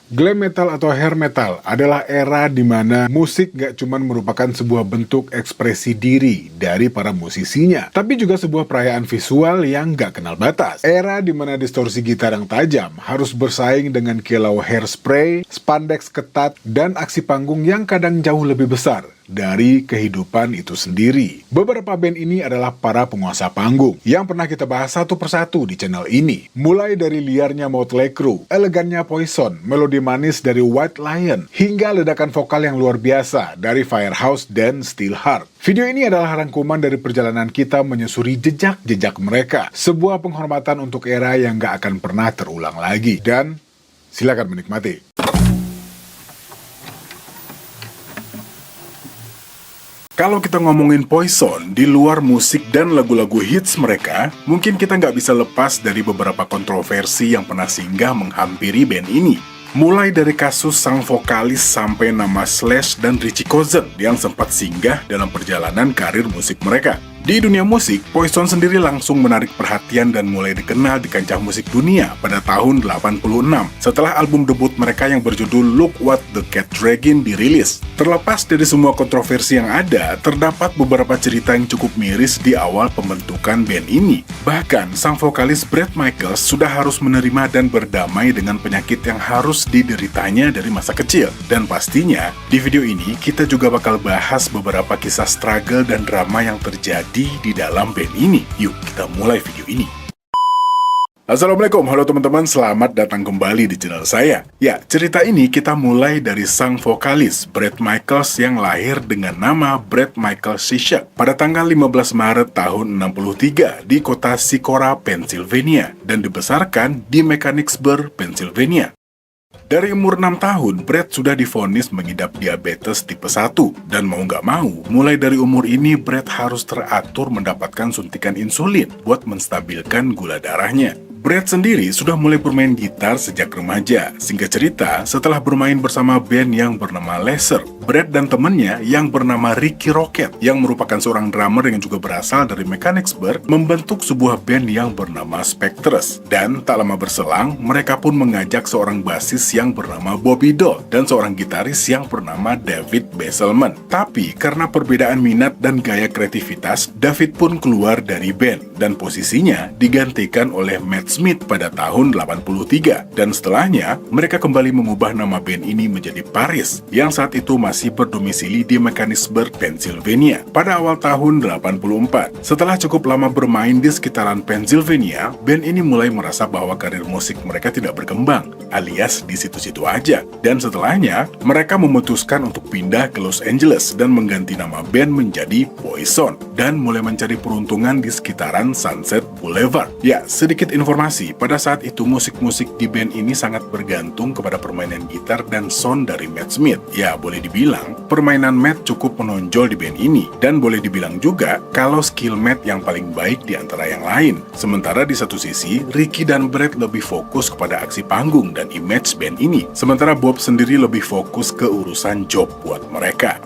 Glam metal atau hair metal adalah era di mana musik gak cuma merupakan sebuah bentuk ekspresi diri dari para musisinya, tapi juga sebuah perayaan visual yang gak kenal batas. Era di mana distorsi gitar yang tajam harus bersaing dengan kilau hairspray, spandex ketat, dan aksi panggung yang kadang jauh lebih besar dari kehidupan itu sendiri. Beberapa band ini adalah para penguasa panggung yang pernah kita bahas satu persatu di channel ini. Mulai dari liarnya Motley Crue, elegannya Poison, melodi manis dari White Lion, hingga ledakan vokal yang luar biasa dari Firehouse dan Steelheart. Video ini adalah rangkuman dari perjalanan kita menyusuri jejak-jejak mereka. Sebuah penghormatan untuk era yang gak akan pernah terulang lagi. Dan silakan menikmati. Kalau kita ngomongin Poison, di luar musik dan lagu-lagu hits mereka, mungkin kita nggak bisa lepas dari beberapa kontroversi yang pernah singgah menghampiri band ini. Mulai dari kasus sang vokalis sampai nama Slash dan Richie Kotzen yang sempat singgah dalam perjalanan karir musik mereka. Di dunia musik, Poison sendiri langsung menarik perhatian dan mulai dikenal di kancah musik dunia pada tahun 86 setelah album debut mereka yang berjudul Look What the Cat Draggin dirilis. Terlepas dari semua kontroversi yang ada, terdapat beberapa cerita yang cukup miris di awal pembentukan band ini. Bahkan, sang vokalis Bret Michaels sudah harus menerima dan berdamai dengan penyakit yang harus dideritanya dari masa kecil. Dan pastinya, di video ini kita juga bakal bahas beberapa kisah struggle dan drama yang terjadi di dalam band ini. Yuk kita mulai video ini. Assalamualaikum, halo teman-teman, selamat datang kembali di channel saya. Ya, cerita ini kita mulai dari sang vokalis Bret Michaels yang lahir dengan nama Bret Michael Zizek pada tanggal 15 Maret tahun 63 di kota Sikora, Pennsylvania, dan dibesarkan di Mechanicsburg, Pennsylvania. Dari umur 6 tahun, Bret sudah divonis mengidap diabetes tipe 1. Dan mau nggak mau, mulai dari umur ini Bret harus teratur mendapatkan suntikan insulin buat menstabilkan gula darahnya. Bret sendiri sudah mulai bermain gitar sejak remaja. Singkat cerita, setelah bermain bersama band yang bernama Laser, Bret dan temannya yang bernama Ricky Rocket, yang merupakan seorang drummer yang juga berasal dari Mechanicsburg, membentuk sebuah band yang bernama Spectres. Dan tak lama berselang, mereka pun mengajak seorang basis yang bernama Bobby Dole dan seorang gitaris yang bernama David Basselman. Tapi karena perbedaan minat dan gaya kreativitas, David pun keluar dari band dan posisinya digantikan oleh Matt Smith pada tahun 83. Dan setelahnya, mereka kembali mengubah nama band ini menjadi Paris, yang saat itu masih berdomisili di Mechanicsburg, Pennsylvania, pada awal tahun 84. Setelah cukup lama bermain di sekitaran Pennsylvania, band ini mulai merasa bahwa karir musik mereka tidak berkembang, alias di situ-situ aja. Dan setelahnya, mereka memutuskan untuk pindah ke Los Angeles dan mengganti nama band menjadi Poison, dan mulai mencari peruntungan di sekitaran Sunset Boulevard. Ya, sedikit informasi, pada saat itu musik-musik di band ini sangat bergantung kepada permainan gitar dan sound dari Matt Smith. Ya, boleh dibilang, permainan Matt cukup menonjol di band ini, dan boleh dibilang juga kalau skill Matt yang paling baik di antara yang lain. Sementara di satu sisi, Ricky dan Bret lebih fokus kepada aksi panggung dan image band ini, sementara Bob sendiri lebih fokus ke urusan job buat mereka.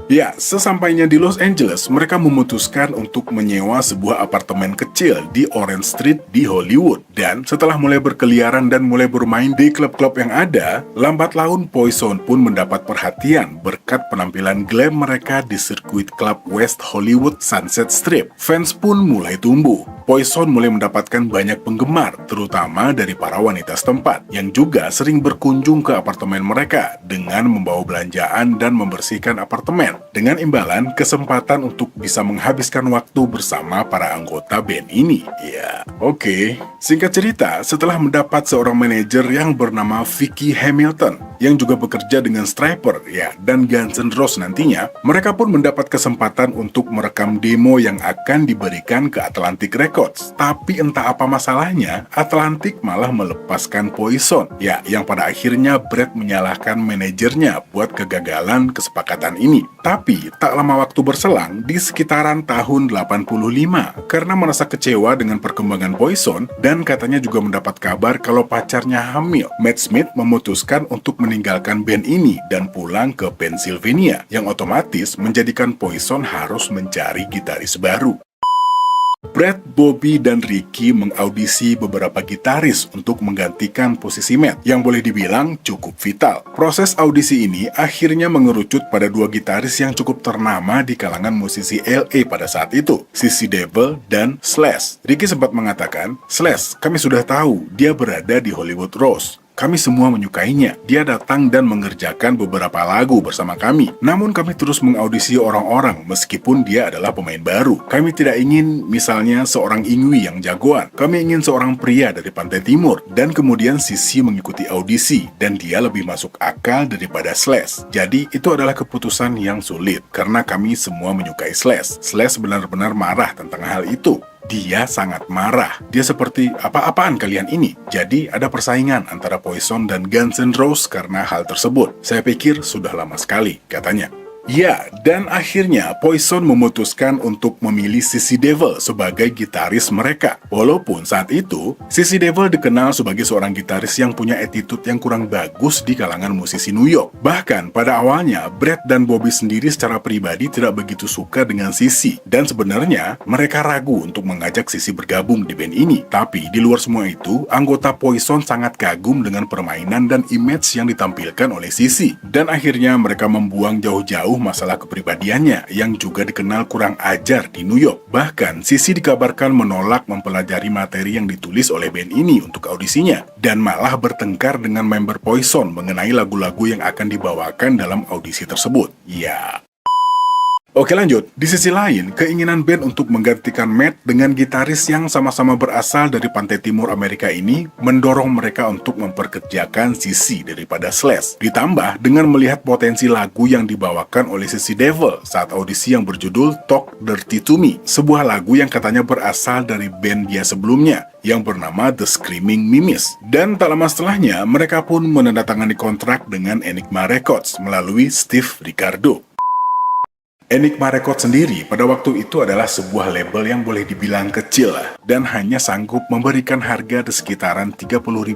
Ya, sesampainya di Los Angeles, mereka memutuskan untuk menyewa sebuah apartemen kecil di Orange Street di Hollywood. Dan setelah mulai berkeliaran dan mulai bermain di klub-klub yang ada, lambat laun Poison pun mendapat perhatian berkat penampilan glam mereka di sirkuit klub West Hollywood Sunset Strip. Fans pun mulai tumbuh. Poison mulai mendapatkan banyak penggemar, terutama dari para wanita setempat, yang juga sering berkunjung ke apartemen mereka dengan membawa belanjaan dan membersihkan apartemen, dengan imbalan kesempatan untuk bisa menghabiskan waktu bersama para anggota band ini. Ya, oke. Singkat cerita, setelah mendapat seorang manajer yang bernama Vicky Hamilton, yang juga bekerja dengan Stryper, ya, dan Guns N' Roses nantinya, mereka pun mendapat kesempatan untuk merekam demo yang akan diberikan ke Atlantic Records. Tapi entah apa masalahnya, Atlantic malah melepaskan Poison, ya, yang pada akhirnya Bret menyalahkan manajernya buat kegagalan kesepakatan ini. Tapi tak lama waktu berselang, di sekitaran tahun 85, karena merasa kecewa dengan perkembangan Poison dan katanya juga mendapat kabar kalau pacarnya hamil, Matt Smith memutuskan untuk meninggalkan band ini dan pulang ke Pennsylvania, yang otomatis menjadikan Poison harus mencari gitaris baru. Brad, Bobby, dan Ricky mengaudisi beberapa gitaris untuk menggantikan posisi Matt, yang boleh dibilang cukup vital. Proses audisi ini akhirnya mengerucut pada dua gitaris yang cukup ternama di kalangan musisi LA pada saat itu, Sissy Devil dan Slash. Ricky sempat mengatakan, "Slash, kami sudah tahu dia berada di Hollywood Rose. Kami semua menyukainya. Dia datang dan mengerjakan beberapa lagu bersama kami. Namun kami terus mengaudisi orang-orang meskipun dia adalah pemain baru. Kami tidak ingin misalnya seorang Ingwi yang jagoan. Kami ingin seorang pria dari Pantai Timur." Dan kemudian Sissy mengikuti audisi dan dia lebih masuk akal daripada Slash. Jadi itu adalah keputusan yang sulit karena kami semua menyukai Slash. Slash benar-benar marah tentang hal itu. Dia sangat marah. Dia seperti, "Apa-apaan kalian ini?" Jadi ada persaingan antara Poison dan Guns N' Roses karena hal tersebut. "Saya pikir sudah lama sekali," katanya. Ya, dan akhirnya Poison memutuskan untuk memilih Sissy Devil sebagai gitaris mereka. Walaupun saat itu, Sissy Devil dikenal sebagai seorang gitaris yang punya attitude yang kurang bagus di kalangan musisi New York. Bahkan pada awalnya, Brad dan Bobby sendiri secara pribadi tidak begitu suka dengan Sissy. Dan sebenarnya, mereka ragu untuk mengajak Sissy bergabung di band ini. Tapi di luar semua itu, anggota Poison sangat kagum dengan permainan dan image yang ditampilkan oleh Sissy. Dan akhirnya mereka membuang jauh-jauh masalah kepribadiannya yang juga dikenal kurang ajar di New York. Bahkan, Sissy dikabarkan menolak mempelajari materi yang ditulis oleh band ini untuk audisinya, dan malah bertengkar dengan member Poison mengenai lagu-lagu yang akan dibawakan dalam audisi tersebut. Ya. Oke lanjut, di sisi lain, keinginan band untuk menggantikan Matt dengan gitaris yang sama-sama berasal dari Pantai Timur Amerika ini mendorong mereka untuk memperkerjakan Sissy daripada Slash. Ditambah dengan melihat potensi lagu yang dibawakan oleh Sissy Devil saat audisi yang berjudul Talk Dirty to Me, sebuah lagu yang katanya berasal dari band dia sebelumnya yang bernama The Screaming Mimes. Dan tak lama setelahnya, mereka pun menandatangani kontrak dengan Enigma Records melalui Steve Ricardo. Enigma Records sendiri pada waktu itu adalah sebuah label yang boleh dibilang kecil lah, dan hanya sanggup memberikan harga di sekitaran $30.000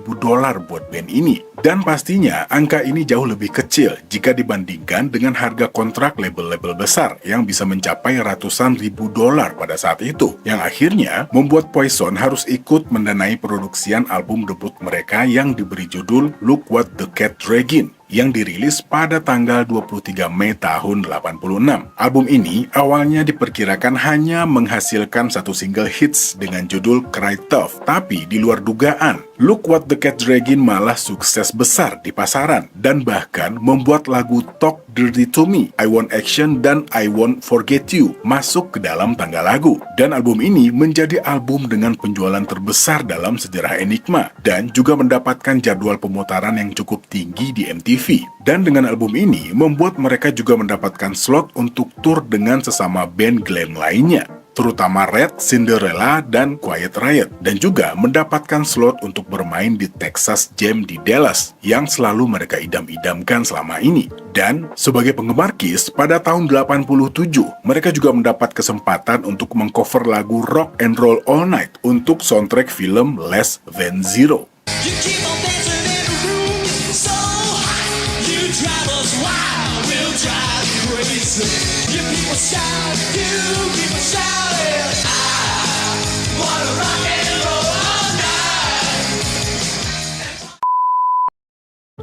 buat band ini. Dan pastinya angka ini jauh lebih kecil jika dibandingkan dengan harga kontrak label-label besar yang bisa mencapai ratusan ribu dolar pada saat itu, yang akhirnya membuat Poison harus ikut mendanai produksian album debut mereka yang diberi judul Look What the Cat Draggin, yang dirilis pada tanggal 23 Mei tahun 86. Album ini awalnya diperkirakan hanya menghasilkan satu single hits dengan judul Cry Tough, tapi di luar dugaan, Look What the Cat Draggin malah sukses besar di pasaran, dan bahkan membuat lagu Talk Dirty to Me, I Want Action, dan I Won't Forget You masuk ke dalam tangga lagu. Dan album ini menjadi album dengan penjualan terbesar dalam sejarah Enigma, dan juga mendapatkan jadwal pemutaran yang cukup tinggi di MTV. Dan dengan album ini, membuat mereka juga mendapatkan slot untuk tur dengan sesama band glam lainnya, terutama Red, Cinderella, dan Quiet Riot, dan juga mendapatkan slot untuk bermain di Texas Jam di Dallas, yang selalu mereka idam-idamkan selama ini. Dan sebagai penggemar Kiss, pada tahun 87, mereka juga mendapat kesempatan untuk mengcover lagu Rock and Roll All Night untuk soundtrack film Less Than Zero.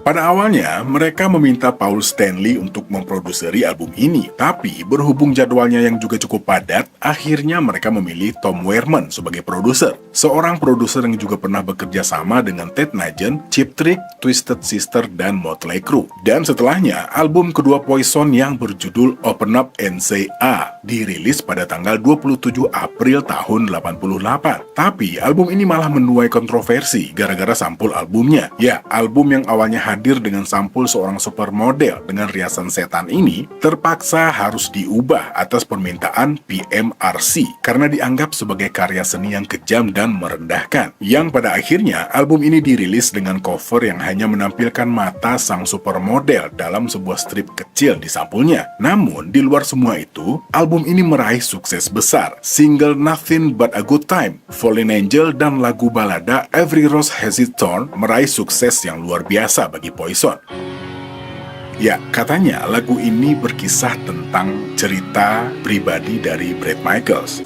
Pada awalnya, mereka meminta Paul Stanley untuk memproduseri album ini, tapi berhubung jadwalnya yang juga cukup padat, akhirnya mereka memilih Tom Werman sebagai produser, seorang produser yang juga pernah bekerja sama dengan Ted Nugent, Cheap Trick, Twisted Sister, dan Motley Crue. Dan setelahnya, album kedua Poison yang berjudul Open Up and Say Ah dirilis pada tanggal 27 April tahun 88. Tapi album ini malah menuai kontroversi gara-gara sampul albumnya. Ya, album yang awalnya hadir dengan sampul seorang supermodel dengan riasan setan ini terpaksa harus diubah atas permintaan PMRC karena dianggap sebagai karya seni yang kejam dan merendahkan. Yang pada akhirnya album ini dirilis dengan cover yang hanya menampilkan mata sang supermodel dalam sebuah strip kecil di sampulnya. Namun di luar semua itu, album ini meraih sukses besar. Single Nothing But a Good Time, Fallen Angel, dan lagu balada Every Rose Has Its Thorn meraih sukses yang luar biasa bagi Poison. Ya, katanya lagu ini berkisah tentang cerita pribadi dari Bret Michaels.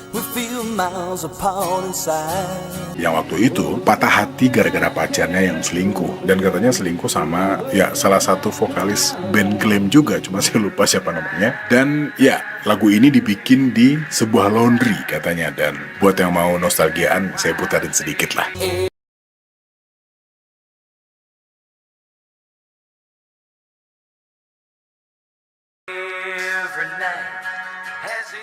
Yang waktu itu patah hati gara-gara pacarnya yang selingkuh. Dan katanya selingkuh sama ya salah satu vokalis band Glam juga, cuma saya lupa siapa namanya. Dan ya lagu ini dibikin di sebuah laundry katanya. Dan buat yang mau nostalgiaan, saya putarin sedikit lah.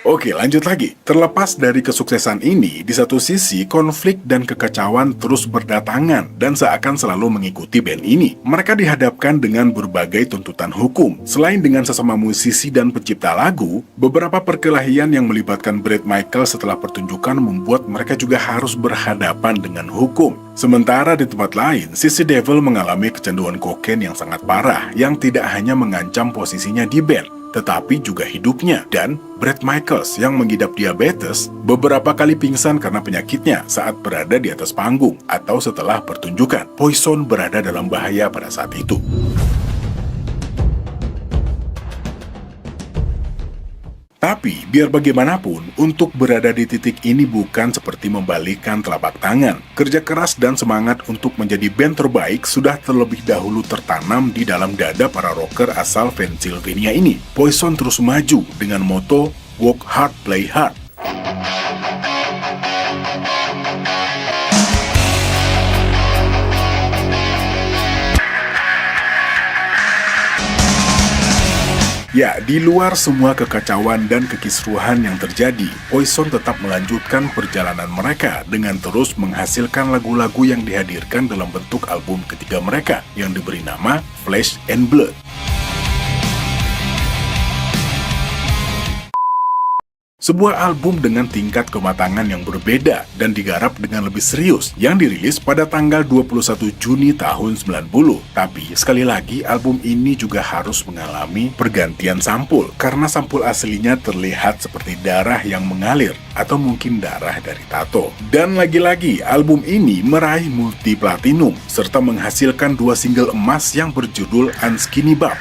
Oke, lanjut lagi. Terlepas dari kesuksesan ini, di satu sisi konflik dan kekacauan terus berdatangan dan seakan selalu mengikuti band ini. Mereka dihadapkan dengan berbagai tuntutan hukum. Selain dengan sesama musisi dan pencipta lagu, beberapa perkelahian yang melibatkan Bret Michael setelah pertunjukan membuat mereka juga harus berhadapan dengan hukum. Sementara di tempat lain, Sissy Devil mengalami kecanduan kokain yang sangat parah yang tidak hanya mengancam posisinya di band, tetapi juga hidupnya. Dan Bret Michaels yang mengidap diabetes beberapa kali pingsan karena penyakitnya saat berada di atas panggung atau setelah pertunjukan. Poison berada dalam bahaya pada saat itu. Tapi, biar bagaimanapun, untuk berada di titik ini bukan seperti membalikkan telapak tangan. Kerja keras dan semangat untuk menjadi band terbaik sudah terlebih dahulu tertanam di dalam dada para rocker asal Pennsylvania ini. Poison terus maju dengan moto Work Hard, Play Hard. Ya, di luar semua kekacauan dan kekisruhan yang terjadi, Poison tetap melanjutkan perjalanan mereka dengan terus menghasilkan lagu-lagu yang dihadirkan dalam bentuk album ketiga mereka yang diberi nama Flesh and Blood. Sebuah album dengan tingkat kematangan yang berbeda dan digarap dengan lebih serius yang dirilis pada tanggal 21 Juni tahun 90. Tapi sekali lagi album ini juga harus mengalami pergantian sampul karena sampul aslinya terlihat seperti darah yang mengalir atau mungkin darah dari tato. Dan lagi-lagi album ini meraih multi platinum serta menghasilkan 2 single emas yang berjudul Unskinny Bop.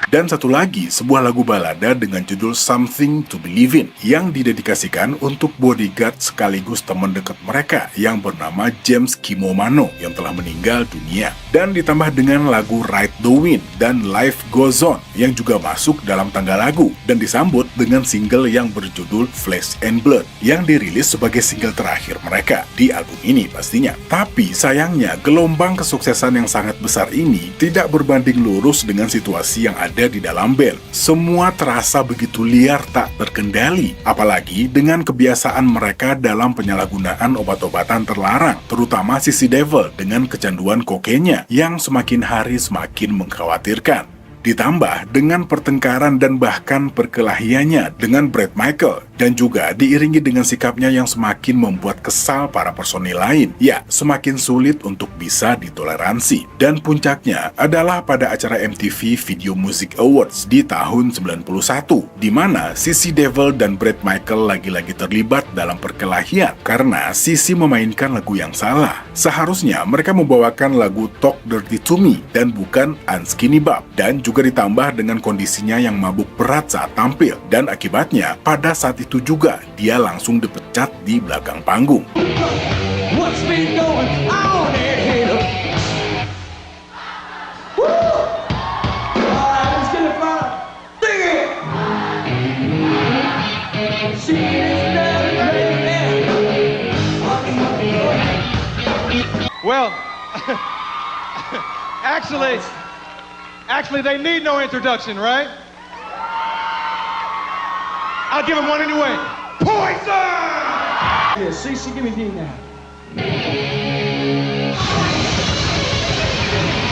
Dan satu lagi, sebuah lagu balada dengan judul Something to Believe In yang didedikasikan untuk bodyguard sekaligus teman dekat mereka yang bernama James Kimomano yang telah meninggal dunia. Dan ditambah dengan lagu Ride the Wind dan Life Goes On yang juga masuk dalam tanggal lagu dan disambut dengan single yang berjudul Flesh and Blood yang dirilis sebagai single terakhir mereka di album ini pastinya. Tapi sayangnya gelombang kesuksesan yang sangat besar ini tidak berbanding lurus dengan situasi yang ada di dalam band. Semua terasa begitu liar tak terkendali, apalagi dengan kebiasaan mereka dalam penyalahgunaan obat-obatan terlarang, terutama Sissy Devil dengan kecanduan kokainnya yang semakin hari semakin mengkhawatirkan. Ditambah dengan pertengkaran dan bahkan perkelahiannya dengan Bret Michael dan juga diiringi dengan sikapnya yang semakin membuat kesal para personil lain, ya semakin sulit untuk bisa ditoleransi. Dan puncaknya adalah pada acara MTV Video Music Awards di tahun 91, di mana Sissy Devil dan Bret Michael lagi-lagi terlibat dalam perkelahian karena Sissy memainkan lagu yang salah. Seharusnya mereka membawakan lagu Talk Dirty to Me dan bukan Unskinny Bop, dan juga ditambah dengan kondisinya yang mabuk berat saat tampil, dan akibatnya pada saat itu juga dia langsung dipecat di belakang panggung. Well, actually, they need no introduction, right? I'll give them one anyway. Poison! Yeah, see, give me D now.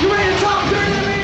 You ready to talk dirty to me?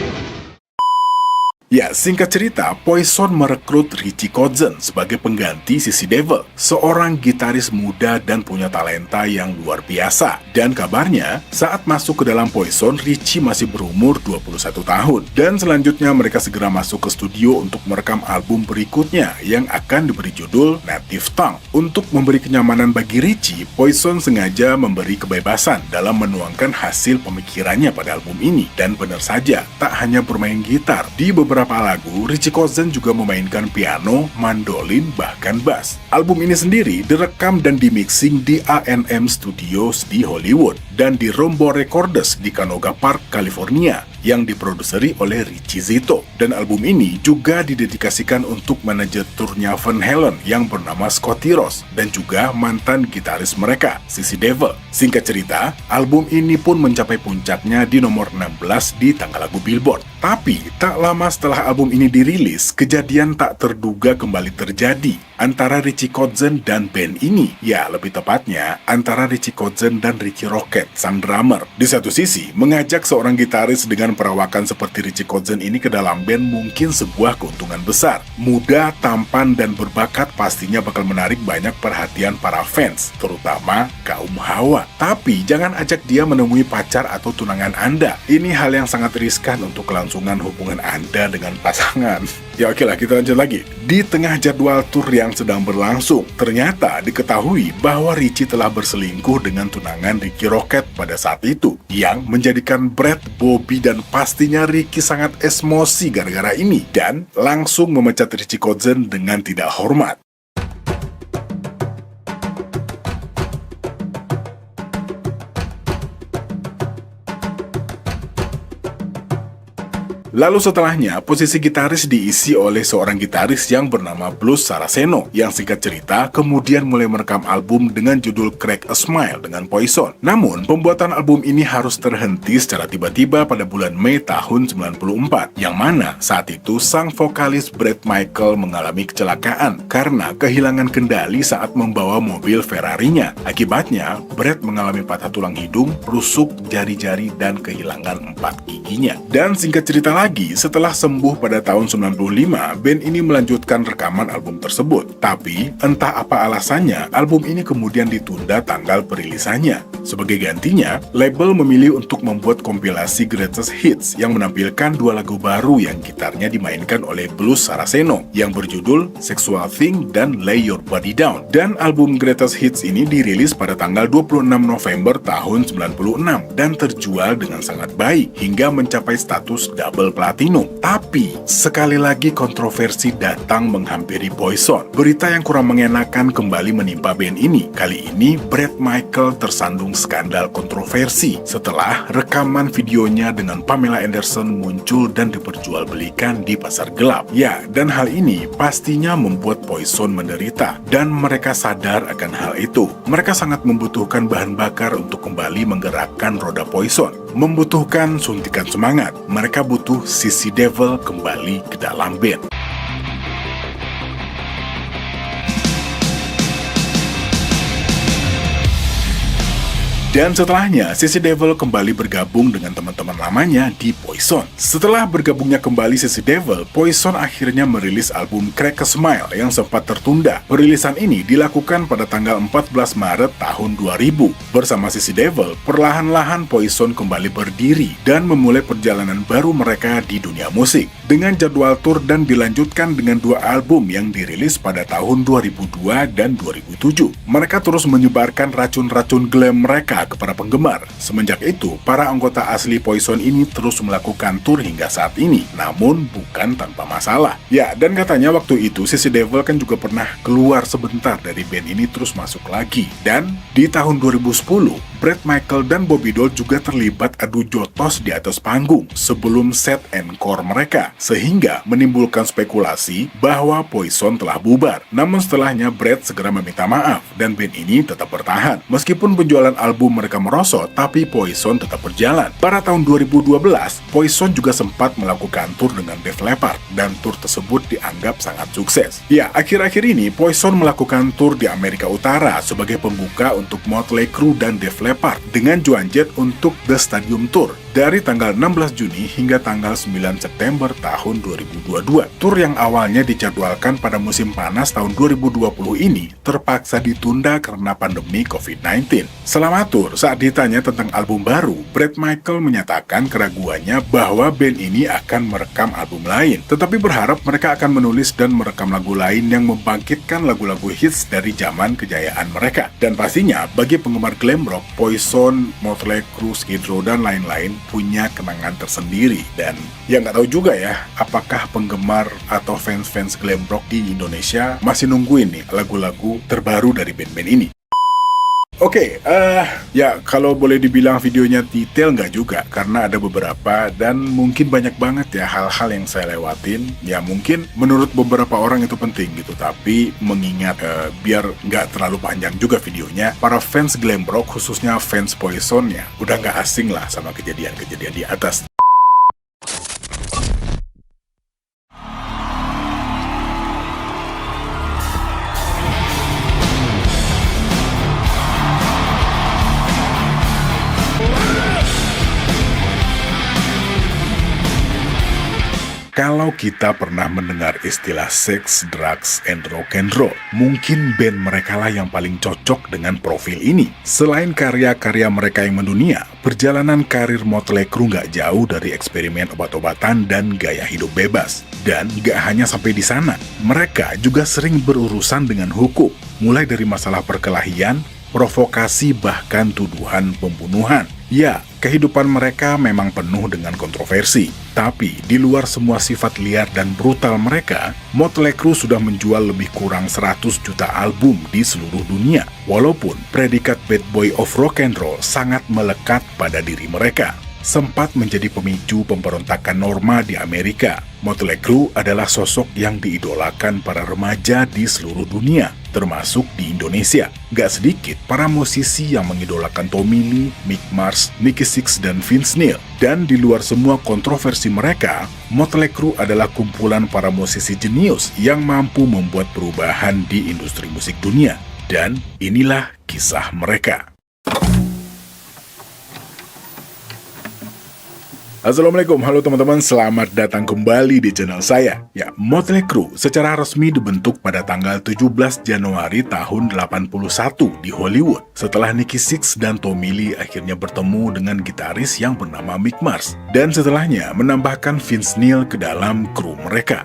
Ya, singkat cerita, Poison merekrut Richie Kotzen sebagai pengganti Sissy Devil, seorang gitaris muda dan punya talenta yang luar biasa. Dan kabarnya, saat masuk ke dalam Poison, Richie masih berumur 21 tahun. Dan selanjutnya mereka segera masuk ke studio untuk merekam album berikutnya yang akan diberi judul Native Tongue. Untuk memberi kenyamanan bagi Richie, Poison sengaja memberi kebebasan dalam menuangkan hasil pemikirannya pada album ini. Dan benar saja, tak hanya bermain gitar, di beberapa beberapa lagu, Richie Kotzen juga memainkan piano, mandolin, bahkan bass. Album ini sendiri direkam dan dimixing di A&M Studios di Hollywood dan di Rombo Recorders di Canoga Park, California, yang diproduseri oleh Richie Zito. Dan album ini juga didedikasikan untuk manajer turnya Van Halen yang bernama Scotty Ross dan juga mantan gitaris mereka, Sissy Devil. Singkat cerita, album ini pun mencapai puncaknya di nomor 16 di tangga lagu Billboard. Tapi, tak lama setelah album ini dirilis, kejadian tak terduga kembali terjadi antara Richie Kotzen dan band ini. Ya, lebih tepatnya, antara Richie Kotzen dan Ricky Rocket, sang drummer. Di satu sisi, mengajak seorang gitaris dengan perawakan seperti Richie Kotzen ini ke dalam band mungkin sebuah keuntungan besar. Muda, tampan, dan berbakat pastinya bakal menarik banyak perhatian para fans, terutama kaum hawa. Tapi, jangan ajak dia menemui pacar atau tunangan Anda. Ini hal yang sangat riskan untuk kelangsungan hubungan Anda dengan pasangan. Ya oke lah, kita lanjut lagi. Di tengah jadwal tur yang sedang berlangsung, ternyata diketahui bahwa Richie telah berselingkuh dengan tunangan Ricky Rocket pada saat itu, yang menjadikan Brett, Bobby, dan pastinya Ricky sangat emosi gara-gara ini, dan langsung memecat Richie Kotzen dengan tidak hormat. Lalu setelahnya, posisi gitaris diisi oleh seorang gitaris yang bernama Blues Saraceno, yang singkat cerita kemudian mulai merekam album dengan judul Crack a Smile dengan Poison. Namun, pembuatan album ini harus terhenti secara tiba-tiba pada bulan Mei tahun 94, yang mana saat itu sang vokalis Bret Michael mengalami kecelakaan karena kehilangan kendali saat membawa mobil Ferrari-nya. Akibatnya, Bret mengalami patah tulang hidung, rusuk jari-jari, dan kehilangan 4 giginya. Dan singkat cerita lagi, setelah sembuh pada tahun 95, band ini melanjutkan rekaman album tersebut. Tapi, entah apa alasannya, album ini kemudian ditunda tanggal perilisannya. Sebagai gantinya, label memilih untuk membuat kompilasi Greatest Hits yang menampilkan 2 lagu baru yang gitarnya dimainkan oleh Blues Saraceno, yang berjudul Sexual Thing dan Lay Your Body Down. Dan album Greatest Hits ini dirilis pada tanggal 26 November tahun 96 dan terjual dengan sangat baik hingga mencapai status double platinum. Tapi, sekali lagi kontroversi datang menghampiri Poison. Berita yang kurang mengenakan kembali menimpa band ini. Kali ini, Bret Michael tersandung skandal kontroversi setelah rekaman videonya dengan Pamela Anderson muncul dan diperjualbelikan di pasar gelap. Ya, dan hal ini pastinya membuat Poison menderita, dan mereka sadar akan hal itu. Mereka sangat membutuhkan bahan bakar untuk kembali menggerakkan roda Poison, membutuhkan suntikan semangat. Mereka butuh Sissy Devil kembali ke dalam band. Dan setelahnya, Sissy Devil kembali bergabung dengan teman-teman lamanya di Poison. Setelah bergabungnya kembali Sissy Devil, Poison akhirnya merilis album Crack a Smile yang sempat tertunda. Perilisan ini dilakukan pada tanggal 14 Maret tahun 2000. Bersama Sissy Devil, perlahan-lahan Poison kembali berdiri dan memulai perjalanan baru mereka di dunia musik. Dengan jadwal tur dan dilanjutkan dengan 2 album yang dirilis pada tahun 2002 dan 2007. Mereka terus menyebarkan racun-racun glam mereka kepada penggemar. Semenjak itu, para anggota asli Poison ini terus melakukan tur hingga saat ini, namun bukan tanpa masalah. Ya, dan katanya waktu itu Sissy Devil kan juga pernah keluar sebentar dari band ini terus masuk lagi. Dan di tahun 2010, Bret Michael dan Bobby Dole juga terlibat adu jotos di atas panggung sebelum set encore mereka, sehingga menimbulkan spekulasi bahwa Poison telah bubar. Namun setelahnya Bret segera meminta maaf dan band ini tetap bertahan. Meskipun penjualan album mereka merosot, tapi Poison tetap berjalan. Pada tahun 2012, Poison juga sempat melakukan tur dengan Def Leppard, dan tur tersebut dianggap sangat sukses. Ya, akhir-akhir ini Poison melakukan tur di Amerika Utara sebagai pembuka untuk Motley Crue dan Def Leppard dengan Joan Jett untuk The Stadium Tour dari tanggal 16 Juni hingga tanggal 9 September tahun 2022. Tur yang awalnya dijadwalkan pada musim panas tahun 2020 ini terpaksa ditunda karena pandemi COVID-19. Selama tur, saat ditanya tentang album baru, Bret Michael menyatakan keraguannya bahwa band ini akan merekam album lain, tetapi berharap mereka akan menulis dan merekam lagu lain yang membangkitkan lagu-lagu hits dari zaman kejayaan mereka. Dan pastinya, bagi penggemar glam rock, Poison, Motley Crue, Skid Row, dan lain-lain punya kenangan tersendiri. Dan ya nggak tahu juga ya, apakah penggemar atau fans-fans glam rock di Indonesia masih nungguin nih lagu-lagu terbaru dari band-band ini. Oke, ya kalau boleh dibilang videonya detail nggak juga, karena ada beberapa dan mungkin banyak banget ya hal-hal yang saya lewatin. Ya mungkin menurut beberapa orang itu penting gitu, tapi mengingat biar nggak terlalu panjang juga videonya, para fans glam rock khususnya fans Poison ya udah nggak asing lah sama kejadian-kejadian di atas. Kalau kita pernah mendengar istilah sex, drugs, and rock and roll, mungkin band mereka lah yang paling cocok dengan profil ini. Selain karya-karya mereka yang mendunia, perjalanan karir Motley Crue nggak jauh dari eksperimen obat-obatan dan gaya hidup bebas. Dan nggak hanya sampai di sana, mereka juga sering berurusan dengan hukum, mulai dari masalah perkelahian, provokasi, bahkan tuduhan pembunuhan. Ya, kehidupan mereka memang penuh dengan kontroversi. Tapi, di luar semua sifat liar dan brutal mereka, Motley Crue sudah menjual lebih kurang 100 juta album di seluruh dunia. Walaupun predikat bad boy of rock and roll sangat melekat pada diri mereka. Sempat menjadi pemicu pemberontakan norma di Amerika. Motley Crue adalah sosok yang diidolakan para remaja di seluruh dunia, termasuk di Indonesia. Gak sedikit para musisi yang mengidolakan Tommy Lee, Mick Mars, Nikki Sixx, dan Vince Neil. Dan di luar semua kontroversi mereka, Motley Crue adalah kumpulan para musisi jenius yang mampu membuat perubahan di industri musik dunia. Dan inilah kisah mereka. Assalamualaikum, halo teman-teman, selamat datang kembali di channel saya. Ya, Motley Crue secara resmi dibentuk pada tanggal 17 Januari tahun 81 di Hollywood. Setelah Nikki Sixx dan Tommy Lee akhirnya bertemu dengan gitaris yang bernama Mick Mars. Dan setelahnya menambahkan Vince Neil ke dalam kru mereka.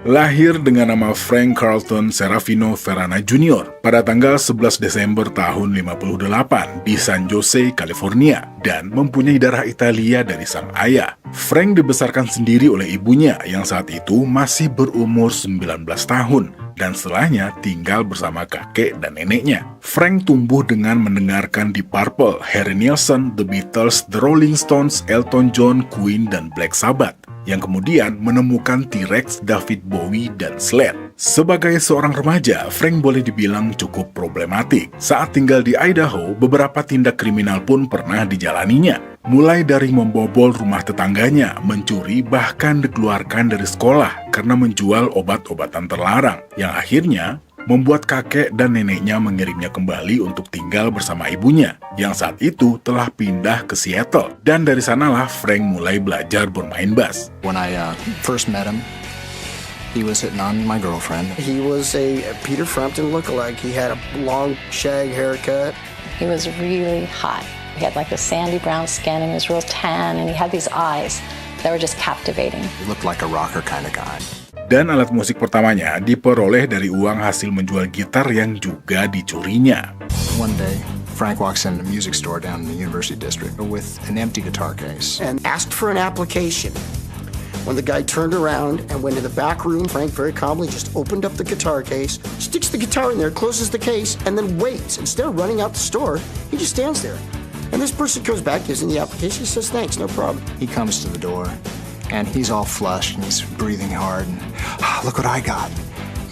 Lahir dengan nama Frank Carlton Serafino Verana Jr. pada tanggal 11 Desember tahun 58 di San Jose, California, dan mempunyai darah Italia dari sang ayah. Frank dibesarkan sendiri oleh ibunya yang saat itu masih berumur 19 tahun, dan setelahnya tinggal bersama kakek dan neneknya. Frank tumbuh dengan mendengarkan Deep Purple, Harry Nilsson, The Beatles, The Rolling Stones, Elton John, Queen, dan Black Sabbath, yang kemudian menemukan T-Rex, David Bowie, dan Slade. Sebagai seorang remaja, Frank boleh dibilang cukup problematik. Saat tinggal di Idaho, beberapa tindak kriminal pun pernah dijalaninya. Mulai dari membobol rumah tetangganya, mencuri, bahkan dikeluarkan dari sekolah karena menjual obat-obatan terlarang, yang akhirnya membuat kakek dan neneknya mengirimnya kembali untuk tinggal bersama ibunya, yang saat itu telah pindah ke Seattle. Dan dari sanalah Frank mulai belajar bermain bass. When I first met him, he was hitting on my girlfriend. He was a Peter Frampton lookalike. He had a long shag haircut. He was really hot. He had like the sandy brown skin and he was real tan and he had these eyes that were just captivating. He looked like a rocker kind of guy. Dan alat musik pertamanya diperoleh dari uang hasil menjual gitar yang juga dicurinya. One day, Frank walks in a music store down in the University District with an empty guitar case. And asked for an application. When the guy turned around and went to the back room, Frank very calmly just opened up the guitar case, sticks the guitar in there, closes the case, and then waits. Instead of running out the store, he just stands there. And this person goes back, gives him the application, he says, thanks, no problem. He comes to the door, and he's all flushed, and he's breathing hard, and look what I got.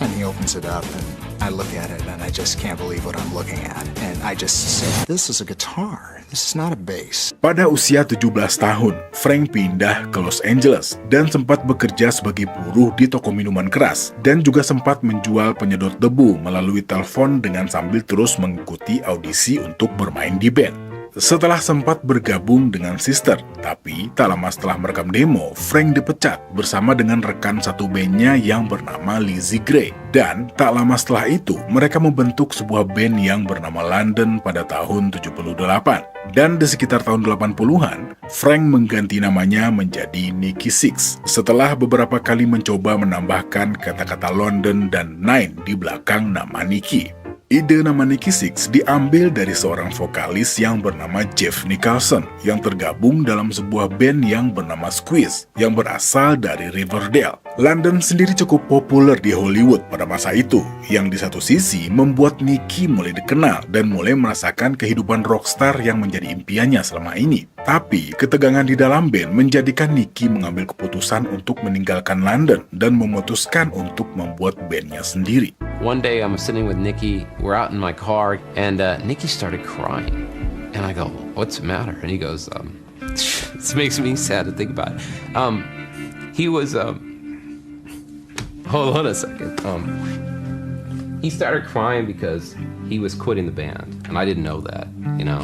And he opens it up, and I look at it, and I just can't believe what I'm looking at. And I just say, this is a guitar. This is not a bass. Pada usia 17 tahun, Frank pindah ke Los Angeles dan sempat bekerja sebagai buruh di toko minuman keras dan juga sempat menjual penyedot debu melalui telepon dengan sambil terus mengikuti audisi untuk bermain di band. Setelah sempat bergabung dengan Sister, tapi tak lama setelah merekam demo, Frank dipecat bersama dengan rekan satu bandnya yang bernama Lizzie Gray. Dan tak lama setelah itu, mereka membentuk sebuah band yang bernama London pada tahun 78. Dan di sekitar tahun 80-an, Frank mengganti namanya menjadi Nikki Sixx setelah beberapa kali mencoba menambahkan kata-kata London dan Nine di belakang nama Nikki. Ide nama Nikki Sixx diambil dari seorang vokalis yang bernama Jeff Nicholson yang tergabung dalam sebuah band yang bernama Squeeze yang berasal dari Riverdale. London sendiri cukup populer di Hollywood pada masa itu, yang di satu sisi membuat Nikki mulai dikenal dan mulai merasakan kehidupan rockstar yang menjadi impiannya selama ini. Tapi ketegangan di dalam band menjadikan Nikki mengambil keputusan untuk meninggalkan London dan memutuskan untuk membuat bandnya sendiri. One day I'm sitting with Nikki, we're out in my car, and Nikki started crying. And I go, what's the matter? And he goes, this makes me sad to think about it. He was, hold on a second. He started crying because he was quitting the band, and I didn't know that, you know.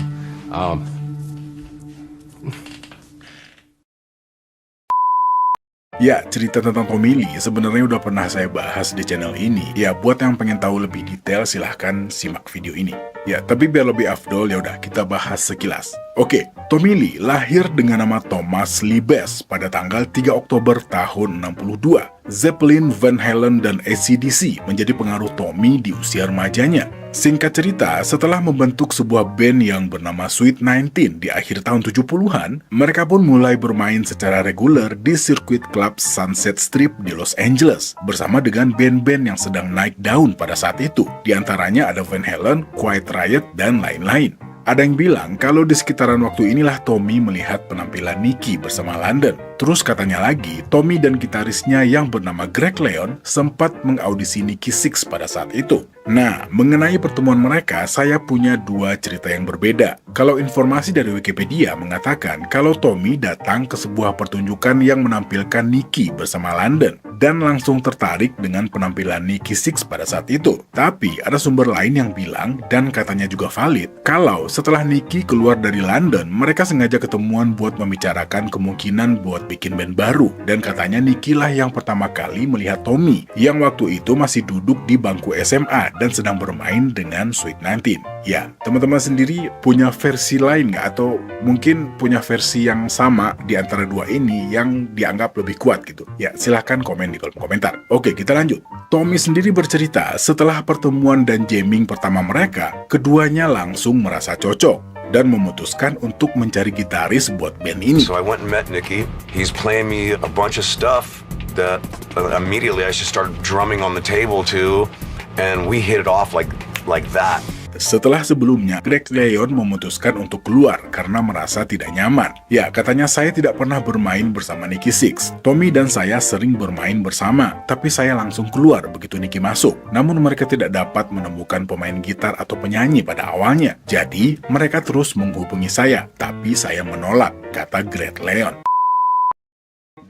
Ya, cerita tentang Tommy Lee sebenarnya udah pernah saya bahas di channel ini. Ya, buat yang pengen tahu lebih detail silahkan simak video ini. Ya, tapi biar lebih afdol ya udah kita bahas sekilas. Oke, Tommy Lee lahir dengan nama Thomas Lee Bass pada tanggal 3 Oktober tahun 62. Zeppelin, Van Halen, dan AC/DC menjadi pengaruh Tommy di usia remajanya. Singkat cerita, setelah membentuk sebuah band yang bernama Sweet 19 di akhir tahun 70-an, mereka pun mulai bermain secara reguler di sirkuit klub Sunset Strip di Los Angeles bersama dengan band-band yang sedang naik daun pada saat itu. Di antaranya ada Van Halen, Quiet Riot, dan lain-lain. Ada yang bilang kalau di sekitaran waktu inilah Tommy melihat penampilan Nikki bersama London. Terus katanya lagi, Tommy dan gitarisnya yang bernama Greg Leon sempat mengaudisi Nikki Sixx pada saat itu. Nah, mengenai pertemuan mereka, saya punya dua cerita yang berbeda. Kalau informasi dari Wikipedia mengatakan kalau Tommy datang ke sebuah pertunjukan yang menampilkan Nikki bersama London dan langsung tertarik dengan penampilan Nikki Sixx pada saat itu. Tapi ada sumber lain yang bilang, dan katanya juga valid, kalau setelah Nikki keluar dari London, mereka sengaja ketemuan buat membicarakan kemungkinan buat bikin band baru. Dan katanya Nikki lah yang pertama kali melihat Tommy, yang waktu itu masih duduk di bangku SMA dan sedang bermain dengan Sweet 19. Ya, teman-teman sendiri punya versi lain nggak? Atau mungkin punya versi yang sama di antara dua ini yang dianggap lebih kuat gitu? Ya, silahkan komen di kolom komentar. Oke, kita lanjut. Tommy sendiri bercerita setelah pertemuan dan jamming pertama mereka, keduanya langsung merasa cocok dan memutuskan untuk mencari gitaris buat band ini. So I went and met Nikki. He's playing me a bunch of stuff that immediately I just started drumming on the table to, and we hit it off like that. Setelah sebelumnya, Greg Leon memutuskan untuk keluar karena merasa tidak nyaman. Ya, katanya saya tidak pernah bermain bersama Nikki Sixx. Tommy dan saya sering bermain bersama, tapi saya langsung keluar begitu Nikki masuk. Namun mereka tidak dapat menemukan pemain gitar atau penyanyi pada awalnya. Jadi, mereka terus menghubungi saya, tapi saya menolak, kata Greg Leon.